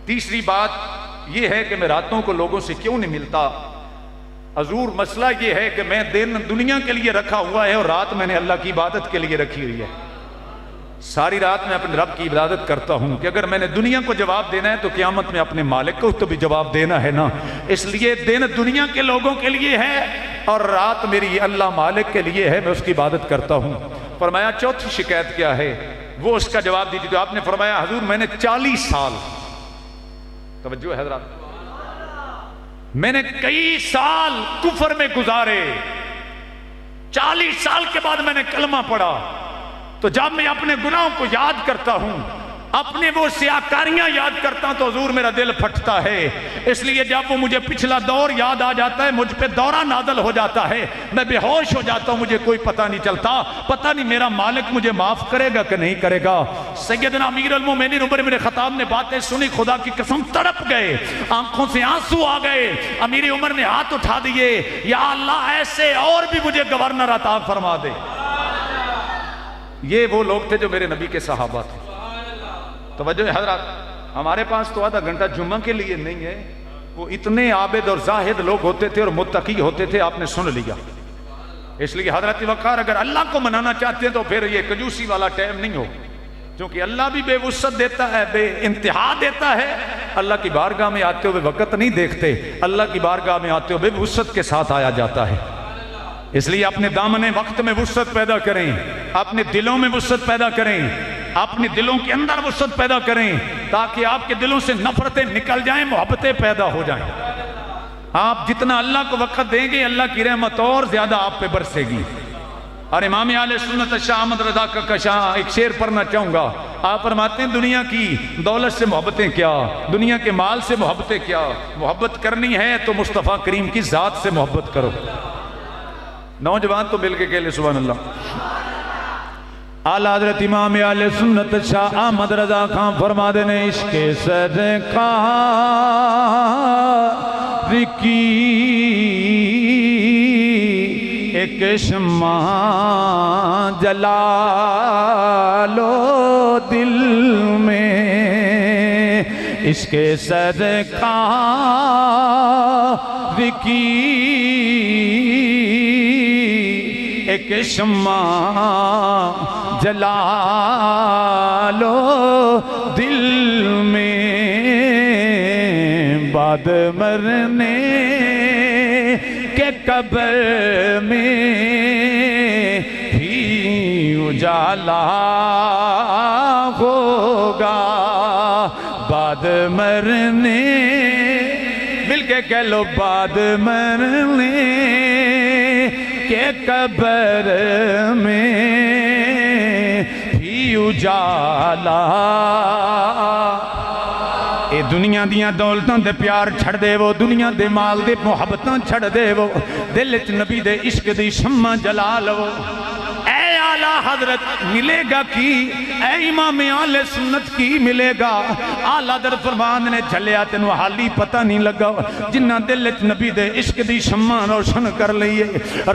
تیسری بات یہ ہے کہ میں راتوں کو لوگوں سے کیوں نہیں ملتا۔ حضور مسئلہ یہ ہے کہ میں دن دنیا کے لیے رکھا ہوا ہے اور رات میں نے اللہ کی عبادت کے لیے رکھی ہوئی ہے۔ ساری رات میں اپنے رب کی عبادت کرتا ہوں کہ اگر میں نے دنیا کو جواب دینا ہے تو قیامت میں اپنے مالک کو تو بھی جواب دینا ہے نا، اس لیے دن دنیا کے لوگوں کے لیے ہے اور رات میری اللہ مالک کے لیے ہے، میں اس کی عبادت کرتا ہوں۔ فرمایا چوتھی شکایت کیا ہے، وہ اس کا جواب دیجیے۔ تو آپ نے فرمایا حضور میں نے 40 سال، توجہ ہے حضرات، میں نے کئی سال کفر میں گزارے، 40 سال کے بعد میں نے کلمہ پڑھا، تو جب میں اپنے گناہوں کو یاد کرتا ہوں، اپنے وہ سیاکاریاں یاد کرتا ہوں تو حضور میرا دل پھٹتا ہے۔ اس لیے جب وہ مجھے پچھلا دور یاد آ جاتا ہے، مجھ پہ دورہ نازل ہو جاتا ہے، میں بے ہوش ہو جاتا ہوں، مجھے کوئی پتہ نہیں چلتا، پتہ نہیں میرا مالک مجھے معاف کرے گا کہ نہیں کرے گا۔ سیدنا امیر المومنین عمر بن خطاب نے باتیں سنی، خدا کی قسم تڑپ گئے، آنکھوں سے آنسو آ گئے۔ امیر عمر نے ہاتھ اٹھا دیے، یا اللہ ایسے اور بھی مجھے گورنر عطا فرما دے۔ یہ وہ لوگ تھے جو میرے نبی کے صحابہ تھے۔ توجہ ہے حضرات، ہمارے پاس تو آدھا گھنٹہ جمعہ کے لیے نہیں ہے، وہ اتنے عابد اور زاہد لوگ ہوتے تھے اور متقی ہوتے تھے، آپ نے سن لیا۔ اس لیے حضرت وقار اگر اللہ کو منانا چاہتے ہیں تو پھر یہ کنجوسی والا ٹائم نہیں ہو، کیونکہ اللہ بھی بے وسعت دیتا ہے، بے انتہا دیتا ہے۔ اللہ کی بارگاہ میں آتے ہوئے وقت نہیں دیکھتے، اللہ کی بارگاہ میں آتے ہوئے بے وسعت کے ساتھ آیا جاتا ہے۔ اس لیے اپنے دامن وقت میں وسعت پیدا کریں، اپنے دلوں میں وسعت پیدا کریں، اپنے دلوں کے اندر وسعت پیدا کریں، تاکہ آپ کے دلوں سے نفرتیں نکل جائیں، محبتیں پیدا ہو جائیں۔ آپ جتنا اللہ کو وقت دیں گے، اللہ کی رحمت اور زیادہ آپ پہ برسے گی۔ اور امام اہل سنت شاہ احمد رضا کا شاہ ایک شعر پڑھنا چاہوں گا۔ آپ فرماتے ہیں دنیا کی دولت سے محبتیں کیا، دنیا کے مال سے محبتیں کیا، محبت کرنی ہے تو مصطفیٰ کریم کی ذات سے محبت کرو۔ نوجوان تو مل کے کہہ لے سبحان اللہ۔ اعلیٰ حضرت امام اہل سنت شاہ احمد رضا خان فرما دینے، عشق سرکار کی ایک شمع جلا لو دل میں، اس کے سرکار کی ایک شمع جلا لو دل میں، بعد مرنے کے قبر میں بھی اجالا ہوگا، بعد مرنے، مل کے کہہ لو بعد مرنے کے قبر میں بھی اجالا۔ اے دنیا دیاں دولتاں دے پیار چھڑ دے وہ، دنیا دے مال دے محبتاں چھڑ دے وہ، دل وچ نبی دے عشق دی شمع جلا لو۔ اے اعلیٰ حضرت ملے گا کی، اے امام اہل سنت کی ملے گا؟ اعلیٰ حضرت فرمان نے جھلیا تینوں حالی پتہ نہیں لگا، جنہ دل وچ نبی دے عشق دی شمع روشن کر لئیے،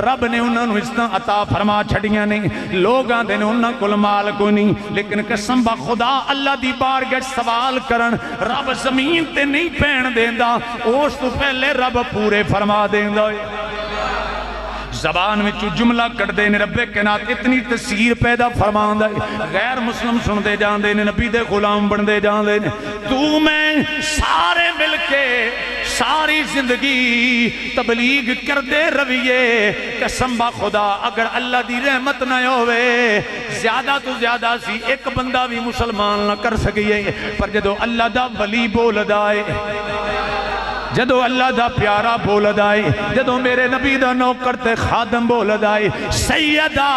رب نے انہاں نوں عزتاں عطا فرما چھڑیاں نہیں، لوگ آندے نے انہاں کول مال کوئی نہیں، لیکن قسم با خدا اللہ دی بارگاہ سوال کرن رب زمین تے نہیں پین دیندا، اس تو پہلے رب پورے فرما دیندا۔ زبان میں جملہ کٹ دے نے رب کے نات اتنی تاثیر پیدا فرمان دے، غیر مسلم سن دے جان دے نے، نبی دے غلام بن دے جان دے نے۔ تو میں سارے مل کے ساری زندگی تبلیغ کر دے رویے، قسم با خدا اگر اللہ دی رحمت نہ ہوئے زیادہ تو زیادہ سی ایک بندہ بھی مسلمان نہ کر سکیے، پر جدو اللہ دا ولی بول دائے، جدو اللہ دا پیارا بول دائے، جدو میرے نبی دا نوکر تے خادم بول دائے، سیدہ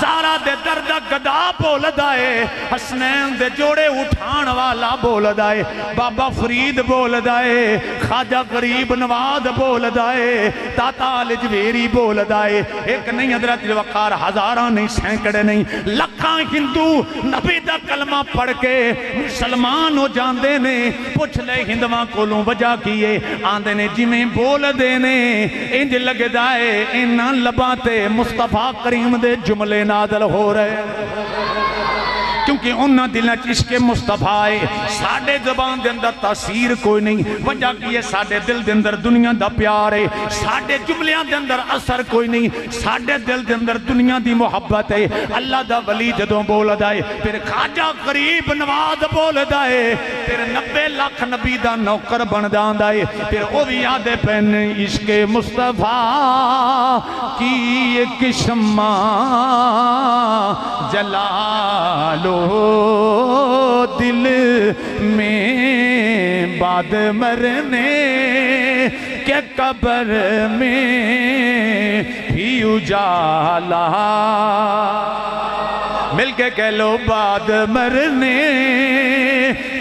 زارا دے درد گدا بول دائے، حسنین دے جوڑے اٹھان والا بول دائے، بابا فرید بول دائے، خواجہ غریب نواز بول دائے، داتا لجویری بول دائے، ایک نہیں حضرت وقار ہزاراں نہیں سینکڑے نہیں لکھاں ہندو نبی دا کلمہ پڑھ کے مسلمان ہو جاندے نے۔ پوچھ لے ہندواں کولوں وجہ کیے، آندے نے جی میں بول دینے انج لگ دائے انہاں لباں تے مصطفیٰ کریم دے جملے نازل ہو رہے، کیونکہ انہاں دلیں عشق مصطفیٰ ہے، ساڑھے زبان دے اندر تاثیر کوئی نہیں، وجہ کیے ساڑھے دل دے اندر دنیا دا پیار ہے، ساڑھے جملیاں دے اندر اثر کوئی نہیں، ساڑھے دل دے اندر دنیا دی محبت ہے۔ اللہ دا ولی جدوں بول دائے، پھر خواجہ غریب نواز بول دائے، پھر 90 لاکھ نبی دا نوکر بن جان دائے، پھر او بھی یادے پہن عشق مصطفیٰ کی ایک شمع جلا لو دل میں، بعد مرنے کے قبر میں بھی اجالا۔ مل کے کہہ لو بعد مرنے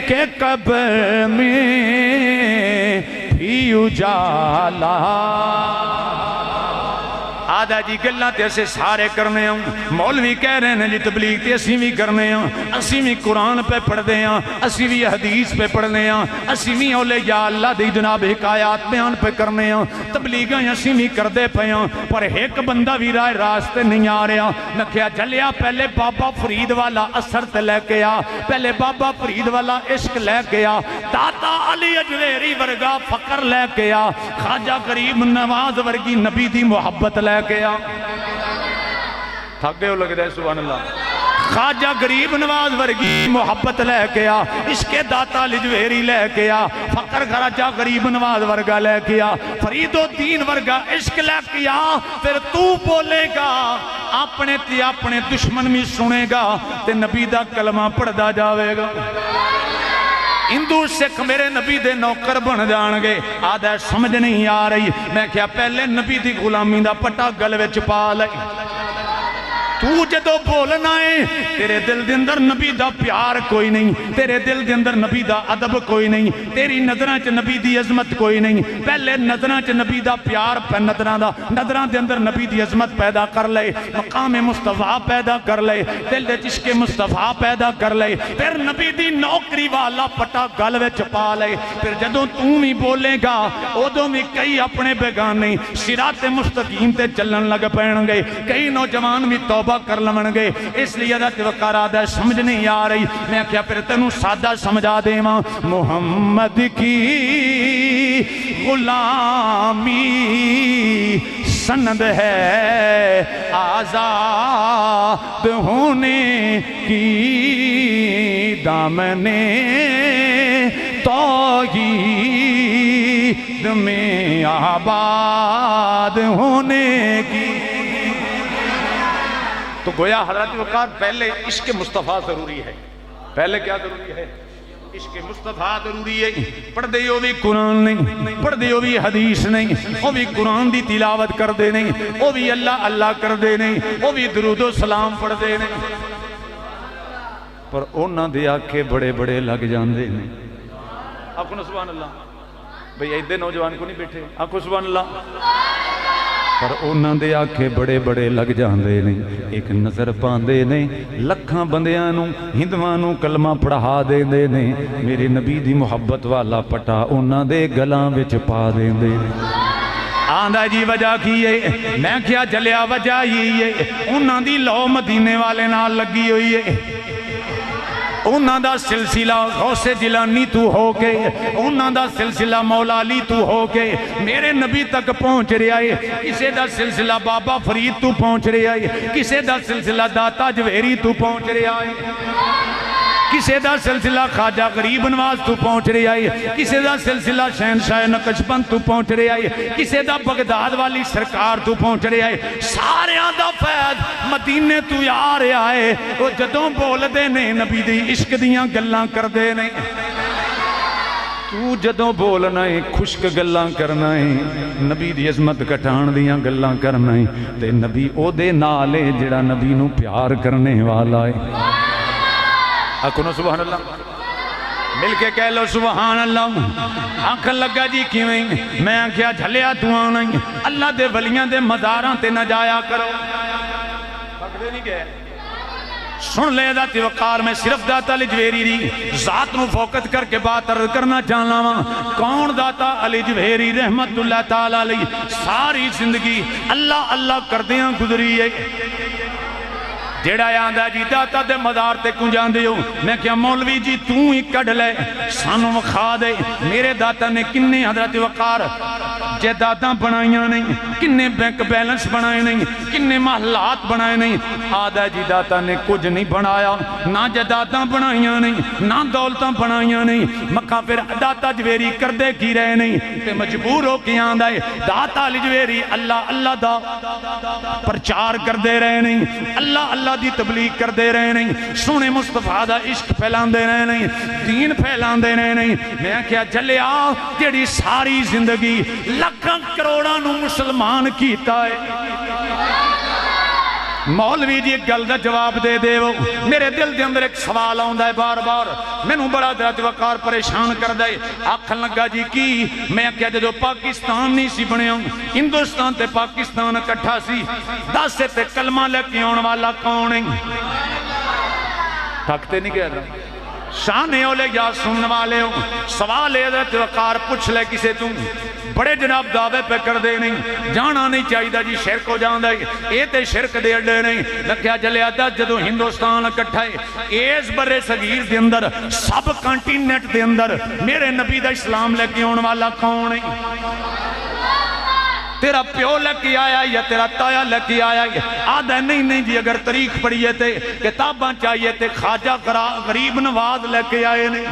کے قبر میں بھی اجالا۔ آدھا جی گلہ تے اسے سارے کرنے ہوں، مولوی کہہ رہے ہیں جی تبلیغ تے اسی بھی کرنے ہوں، اسی بھی قرآن پہ پڑھ دے ہوں، اسی بھی حدیث پہ پڑھنے ہوں، اسی بھی اولیاء اللہ دی جناب حکایات بیان پہ کرنے ہوں، تبلیغاں اسی بھی کر دے پہ ہوں، پر ایک بندہ بھی رائے راستے نہیں آ رہا۔ نہ کیا جلیا پہلے بابا فرید والا اثر تے لے کے آ، پہلے بابا فرید والا عشق لے کے آ، داتا علی اجویری ورگا فقر لے کے آ، خواجہ غریب نواز ورگی نبی دی محبت لے کے آ۔ تھک گئے ہو لگ رہے سبحان اللہ۔ خواجہ غریب نواز ورگی محبت لے کے آ، عشق داتا لجویری لے کے آ، فقر خواجہ غریب نواز ورگا لے کے آ، فرید الدین ورگا عشق لے کے آ، پھر تو بولے گا اپنے تے اپنے دشمن بھی سنے گا تے نبی دا کلمہ پڑھدا جاوے گا۔ ہندو سکھ میرے نبی دے نوکر بن جان گے۔ آدھا سمجھ نہیں آ رہی، میں کیا پہلے نبی دی غلامی دا پٹا گل وچ پا لے۔ تو جدو بولنا ہے تیرے دل دے اندر نبی دا پیار کوئی نہیں، تیرے دل دے اندر نبی دا ادب کوئی نہیں، تیری نظران چ نبی دی عظمت کوئی نہیں۔ پہلے نظران چ نبی دا پیار پہ نظران دے اندر نبی دی عظمت پیدا کر لے، مقام مصطفیٰ پیدا کر لے، دل دے عشق مصطفیٰ پیدا کر لے، پھر نبی دی نوکری والا پٹا گل وچ پا لے۔ پھر جدوں تو بھی بولے گا ادوں بھی کئی اپنے بیگانے صراط مستقیم تے چلن لگ پین گے، کئی نوجوان بھی توبہ توبہ کر لون گے. اس لیے حضرت وقار آدھا سمجھ نہیں آ رہی. میں کیا پھر تینوں سادہ سمجھا دے ماں. محمد کی غلامی سند ہے آزاد ہونے کی, دامنے توحید میں آباد ہونے کی. تو گویا حضرت وقار پہلے عشق مصطفیٰ ضروری ہے. پہلے کیا ضروری ہے؟ عشق مصطفیٰ ضروری ہے. پڑھ دے ہو بھی قرآن نہیں, پڑھ دے ہو بھی حدیث نہیں, وہ بھی قرآن دی تلاوت کر دے نہیں, وہ بھی اللہ اللہ کر دے نہیں, وہ بھی درود و سلام پڑھ دے نہیں, پر اونا دے آنکھیں بڑے بڑے لگ جاندے نہیں. آپ کو سبحان اللہ بھئی ایدے نوجوان کو نہیں بیٹھے, آپ کو سبحان اللہ. پر اونا دے آنکھیں بڑے بڑے لگ جاندے نہیں, ایک نظر پاندے نہیں, لکھاں بندیاں ہندوانوں کلمہ پڑھا دے دے نہیں. میرے نبی دی محبت والا پٹا اونا دے گلاں وچ پا دے دے نہیں. آندھا جی وجہ کی ہے, میں کیا جلیا وجہ یہی ہے, اونا دی لو مدینے والے نال لگی ہوئی ہے. انہاں دا سلسلہ غوث جیلانی تو ہو کے, انہاں دا سلسلہ مولا علی تو ہو کے میرے نبی تک پہنچ رہا ہے. کسے دا سلسلہ بابا فرید تو پہنچ رہا ہے, کسے دا سلسلہ داتا جویری تو پہنچ رہا ہے, کسے دا سلسلہ خواجہ غریب نواز تو پہنچ رہا ہے, کسے دا سلسلہ شہنشاہ نقشبند تو پہنچ رہا ہے, کسے دا بغداد والی سرکار تو پہنچ رہا ہے. سارے دا فیض مدینے تو آ رہا ہے. وہ جدوں بول دے نے نبی دی عشق دیاں گلاں کر دے نے. تو جدوں بولنا ہے خشک گلاں کرنا ہے, نبی دی عظمت کٹھان دیاں گلاں کرنا ہے, تے نبی او دے نالے جڑا نبی نو پیار کرنے والا ہے. اکھنو سبحان اللہ, مل کے کہہ لو سبحان اللہ. آنکھ لگا جی کیویں, میں کیا جھلیا تو آنا ہی, اللہ دے ولیاں دے مزاراں تے نہ جایا کرو. پکڑے نہیں گئے. سن لے ذات وقار, میں صرف داتا علی جویری دی ذات نو فوقت کر کے بات عرض کرنا چاہنا وا. کون داتا علی جویری رحمت اللہ تعالی علیہ, ساری زندگی اللہ اللہ کردیاں گزری ہے. جیڑا آندا جی داتا دے مدار تے کنجان دے ہو, میں کیا مولوی جی تو ہی کڑھ لے سانو مخا دے. میرے داتا نے کنے حضرت وقار جائیداداں بنائیاں نہیں, کنے بینک بیلنس بنائے نہیں, کنے محلات بنائے نہیں. آدھا جی داتا نے کچھ نہیں بنایا, نہ جائیداداں بنائیاں نہیں, نہ دولتاں بنائیاں نہیں. مکہ پھر داتا جویری کر دے کی رہے نہیں, تے مجبور ہو کے آندا ہے داتا علی جویری اللہ اللہ دا پرچار کر دے رہے نہیں, اللہ اللہ دی تبلیغ کر دے رہے نہیں, سونے مصطفیٰ دا عشق پھیلان دے رہے نہیں, دین پھیلان دے رہے نہیں. میں کیا جلیا جیڑی ساری زندگی لکھاں کروڑاں نو مسلمان کیتا ہے. مولوی جی ایک گل دا جواب دے دے وہ. میرے دل دے اندر ایک سوال آندا ہے بار بار, میں نو بڑا حضرت وقار پریشان کر دے. آکھن لگا جی کی, میں کیا جدو پاکستان نہیں سی بنیا, ہندوستان تے پاکستان اکٹھا سی, 10 تے کلمہ لے کے آن والا کون ہے؟ تھکتے نہیں کہہ رہا. شانے ہو لے یا سننے والے ہو, سوال ہے حضرت وقار پوچھ لے کسے تم, بڑے جناب دعوے پہ کر دے نہیں, جانا نہیں چاہیے جی شرک ہو جاندہ ہے, اے تے شرک دے اڈے نہیں. لکھیا جلے آدھا جدو ہندوستان اکٹھا ہے, ایس برے صغیر دے اندر سب کانٹینٹ دے اندر میرے نبی دا اسلام لے کے آن والا کون ہے؟ تیرا پیو لے کے آیا یا تیرا تایا لے کے آیا؟ آدھا نہیں جی, اگر تاریخ پڑھیے تے کتاباں چاہیے تے خواجہ غریب نواز لے کے آئے نہیں,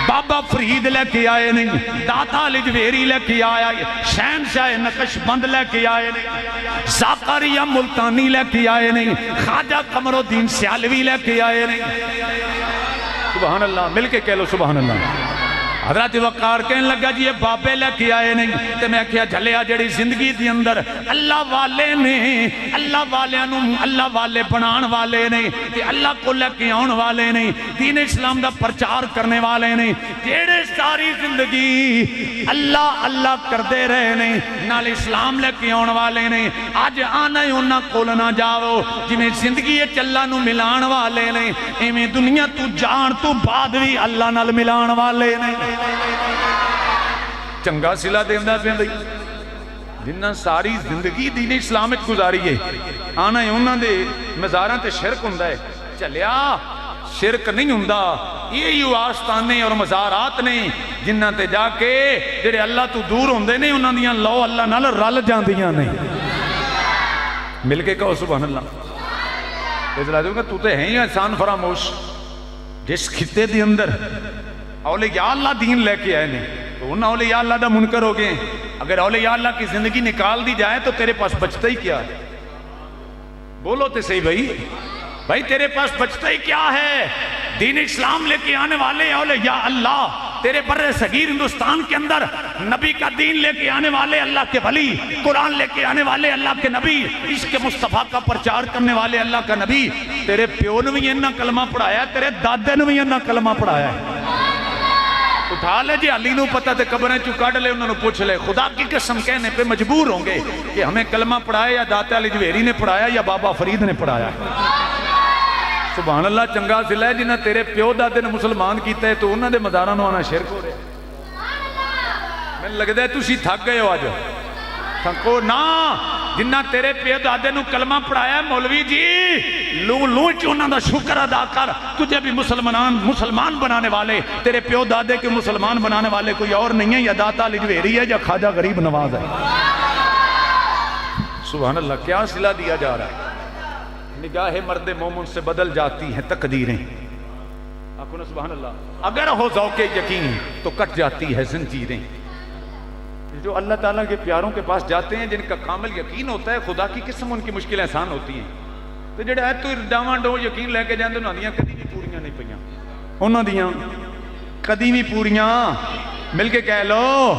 بابا فرید لے کے آئے نہیں, داتا علی جویری لے کے آیا, شہنشاہ نقشبند لے کے آئے نہیں, زاکریہ ملتانی لے کے آئے نہیں, خواجہ قمر الدین سیالوی لے کے آئے نہیں. سبحان اللہ, مل کے کہہ لو سبحان اللہ. حضرت وقار کہنے لگا جی یہ بابے لے کے آئے نہیں, تے میں کیا جھلیا جڑی زندگی دی اندر اللہ والے نے, اللہ والیاں اللہ والے بنان والے نہیں, تے اللہ کو لے کے آن والے نہیں, دین اسلام دا پرچار کرنے والے نہیں, جڑے ساری زندگی اللہ اللہ کر دے رہے نہیں, نال اسلام لے کے آن والے نہیں. آج آنا ہی انہاں کول نہ جاؤ, جی میں زندگی چلا نو ملان والے نہیں, ایویں دنیا تو جان تو بعد بھی اللہ نال ملان والے نہیں. چنگا سلا دیندہ پہ دی جنہ ساری زندگی دین اسلام وچ گزاری ہے آنا ہے انہاں دے مزاراں تے شرک ہوندا ہے چلیا شرک نہیں ہوندا یہی آستانے اور مزارات نے جنہ تے جا کے جڑے اللہ تو دور ہوندے نے انہاں دیاں لو اللہ نال رل جاندیاں نے مل کے کہو سبحان اللہ اس لئے تو تے ہیں انسان فراموش جس خطے دے اندر اولیاء اللہ دین لے کے آئے نے تو انہاں اولیاء اللہ دا منکر ہو گئے اگر اولیاء اللہ کی زندگی نکال دی جائے تو تیرے پاس بچتا ہی کیا ہے بولو تے صحیح بھائی تیرے پاس بچتا ہی کیا ہے دین اسلام لے کے آنے والے اولیاء اللہ تیرے بر صغیر ہندوستان کے اندر نبی کا دین لے کے آنے والے اللہ کے ولی قرآن لے کے آنے والے اللہ کے نبی عشق مصطفیٰ کا پرچار کرنے والے اللہ کا نبی تیرے پیو نے بھی انہاں کلمہ پڑھایا ہے تیرے دادے نے بھی انہاں کلمہ پڑھایا ہے اٹھا لے جی علی نو پتہ تے قبریں چو کاٹ لے انہوں نے پوچھ لے خدا کی قسم کہنے پہ مجبور ہوں گے کہ ہمیں کلمہ پڑھایا یا داتا علی جویری نے پڑھایا یا بابا فرید نے پڑھایا سبحان اللہ چنگا ضلع ہے جنہ تیرے پیو دادے نے مسلمان کیتا ہے تو انہوں نے مدارہ نو آنا شرک ہو رہے میں لگتا ہے تُسی تھک گئے ہو آج تھکو نا جنہ تیرے پیو دادے نو کلمہ پڑھایا ہے مولوی جی لوں چونہ دا شکر ادا کر تجھے بھی مسلمان بنانے والے تیرے پیو دادے کے مسلمان بنانے والے کوئی اور نہیں ہے یا داتا علی جویری ہے یا خواجہ غریب نواز ہے سبحان اللہ کیا صلہ دیا جا رہا ہے نگاہ مرد مومن سے بدل جاتی ہیں تقدیریں آخو نا سبحان اللہ اگر ہو ذوق یقین تو کٹ جاتی ہے زنجیریں جو اللہ تعالیٰ کے پیاروں کے پاس جاتے ہیں جن کا کامل یقین ہوتا ہے خدا کی قسم ان کی مشکلیں آسان ہوتی ہیں تو جڑے ہے تو ڈاواں ڈو یقین لے کے جاندے انہاں دیاں کدی بھی پوریاں نہیں پیاں انہاں دیاں کدی بھی پوریاں مل کے کہہ لو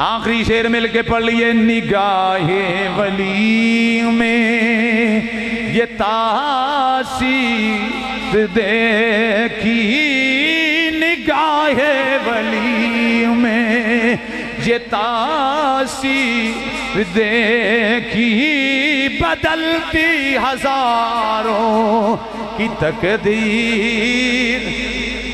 آخری شعر مل کے پڑھ لیے نگاہ ولی میں یہ تاثیر دیکھی نگاہ ولی میں یہ تاثیر دیکھی بدلتی ہزاروں کی تقدیر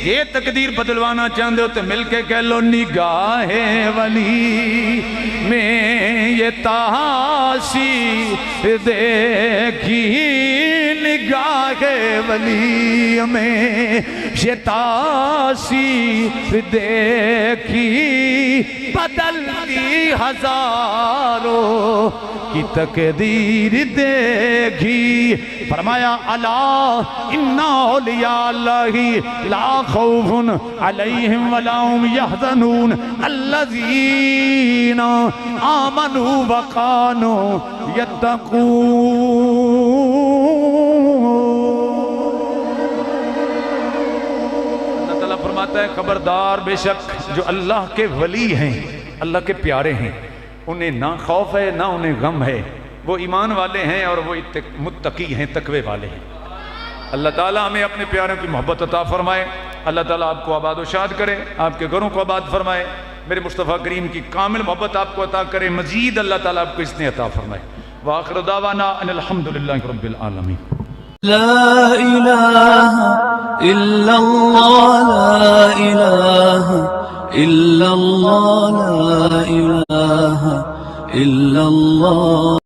یہ تقدیر بدلوانا چاہتے ہو تو مل کے کہہ لو نگاہ ولی میں یہ تاثیر دیکھی نگاہ ولی میں یہ تاثیر دیکھی بدلتی ہزاروں کی تقدیر دیکھی فرمایا الا ان اولیاء اللہ لا خوف علیہم ولا هم يحزنون الذین آمنوا وکانوا یتقون اللہ تعالیٰ فرماتا ہے خبردار بے شک جو اللہ کے ولی ہیں اللہ کے پیارے ہیں انہیں نہ خوف ہے نہ انہیں غم ہے وہ ایمان والے ہیں اور وہ متقی ہیں تقوی والے ہیں اللہ تعالیٰ ہمیں اپنے پیاروں کی محبت عطا فرمائے اللہ تعالیٰ آپ کو آباد و شاد کرے آپ کے گھروں کو آباد فرمائے میرے مصطفیٰ کریم کی کامل محبت آپ کو عطا کرے مزید اللہ تعالیٰ آپ کو اس نے عطا فرمائے وآخر دعوانا ان الحمدللہ رب العالمین لا إله إلا الله لا إله إلا الله لا إله إلا الله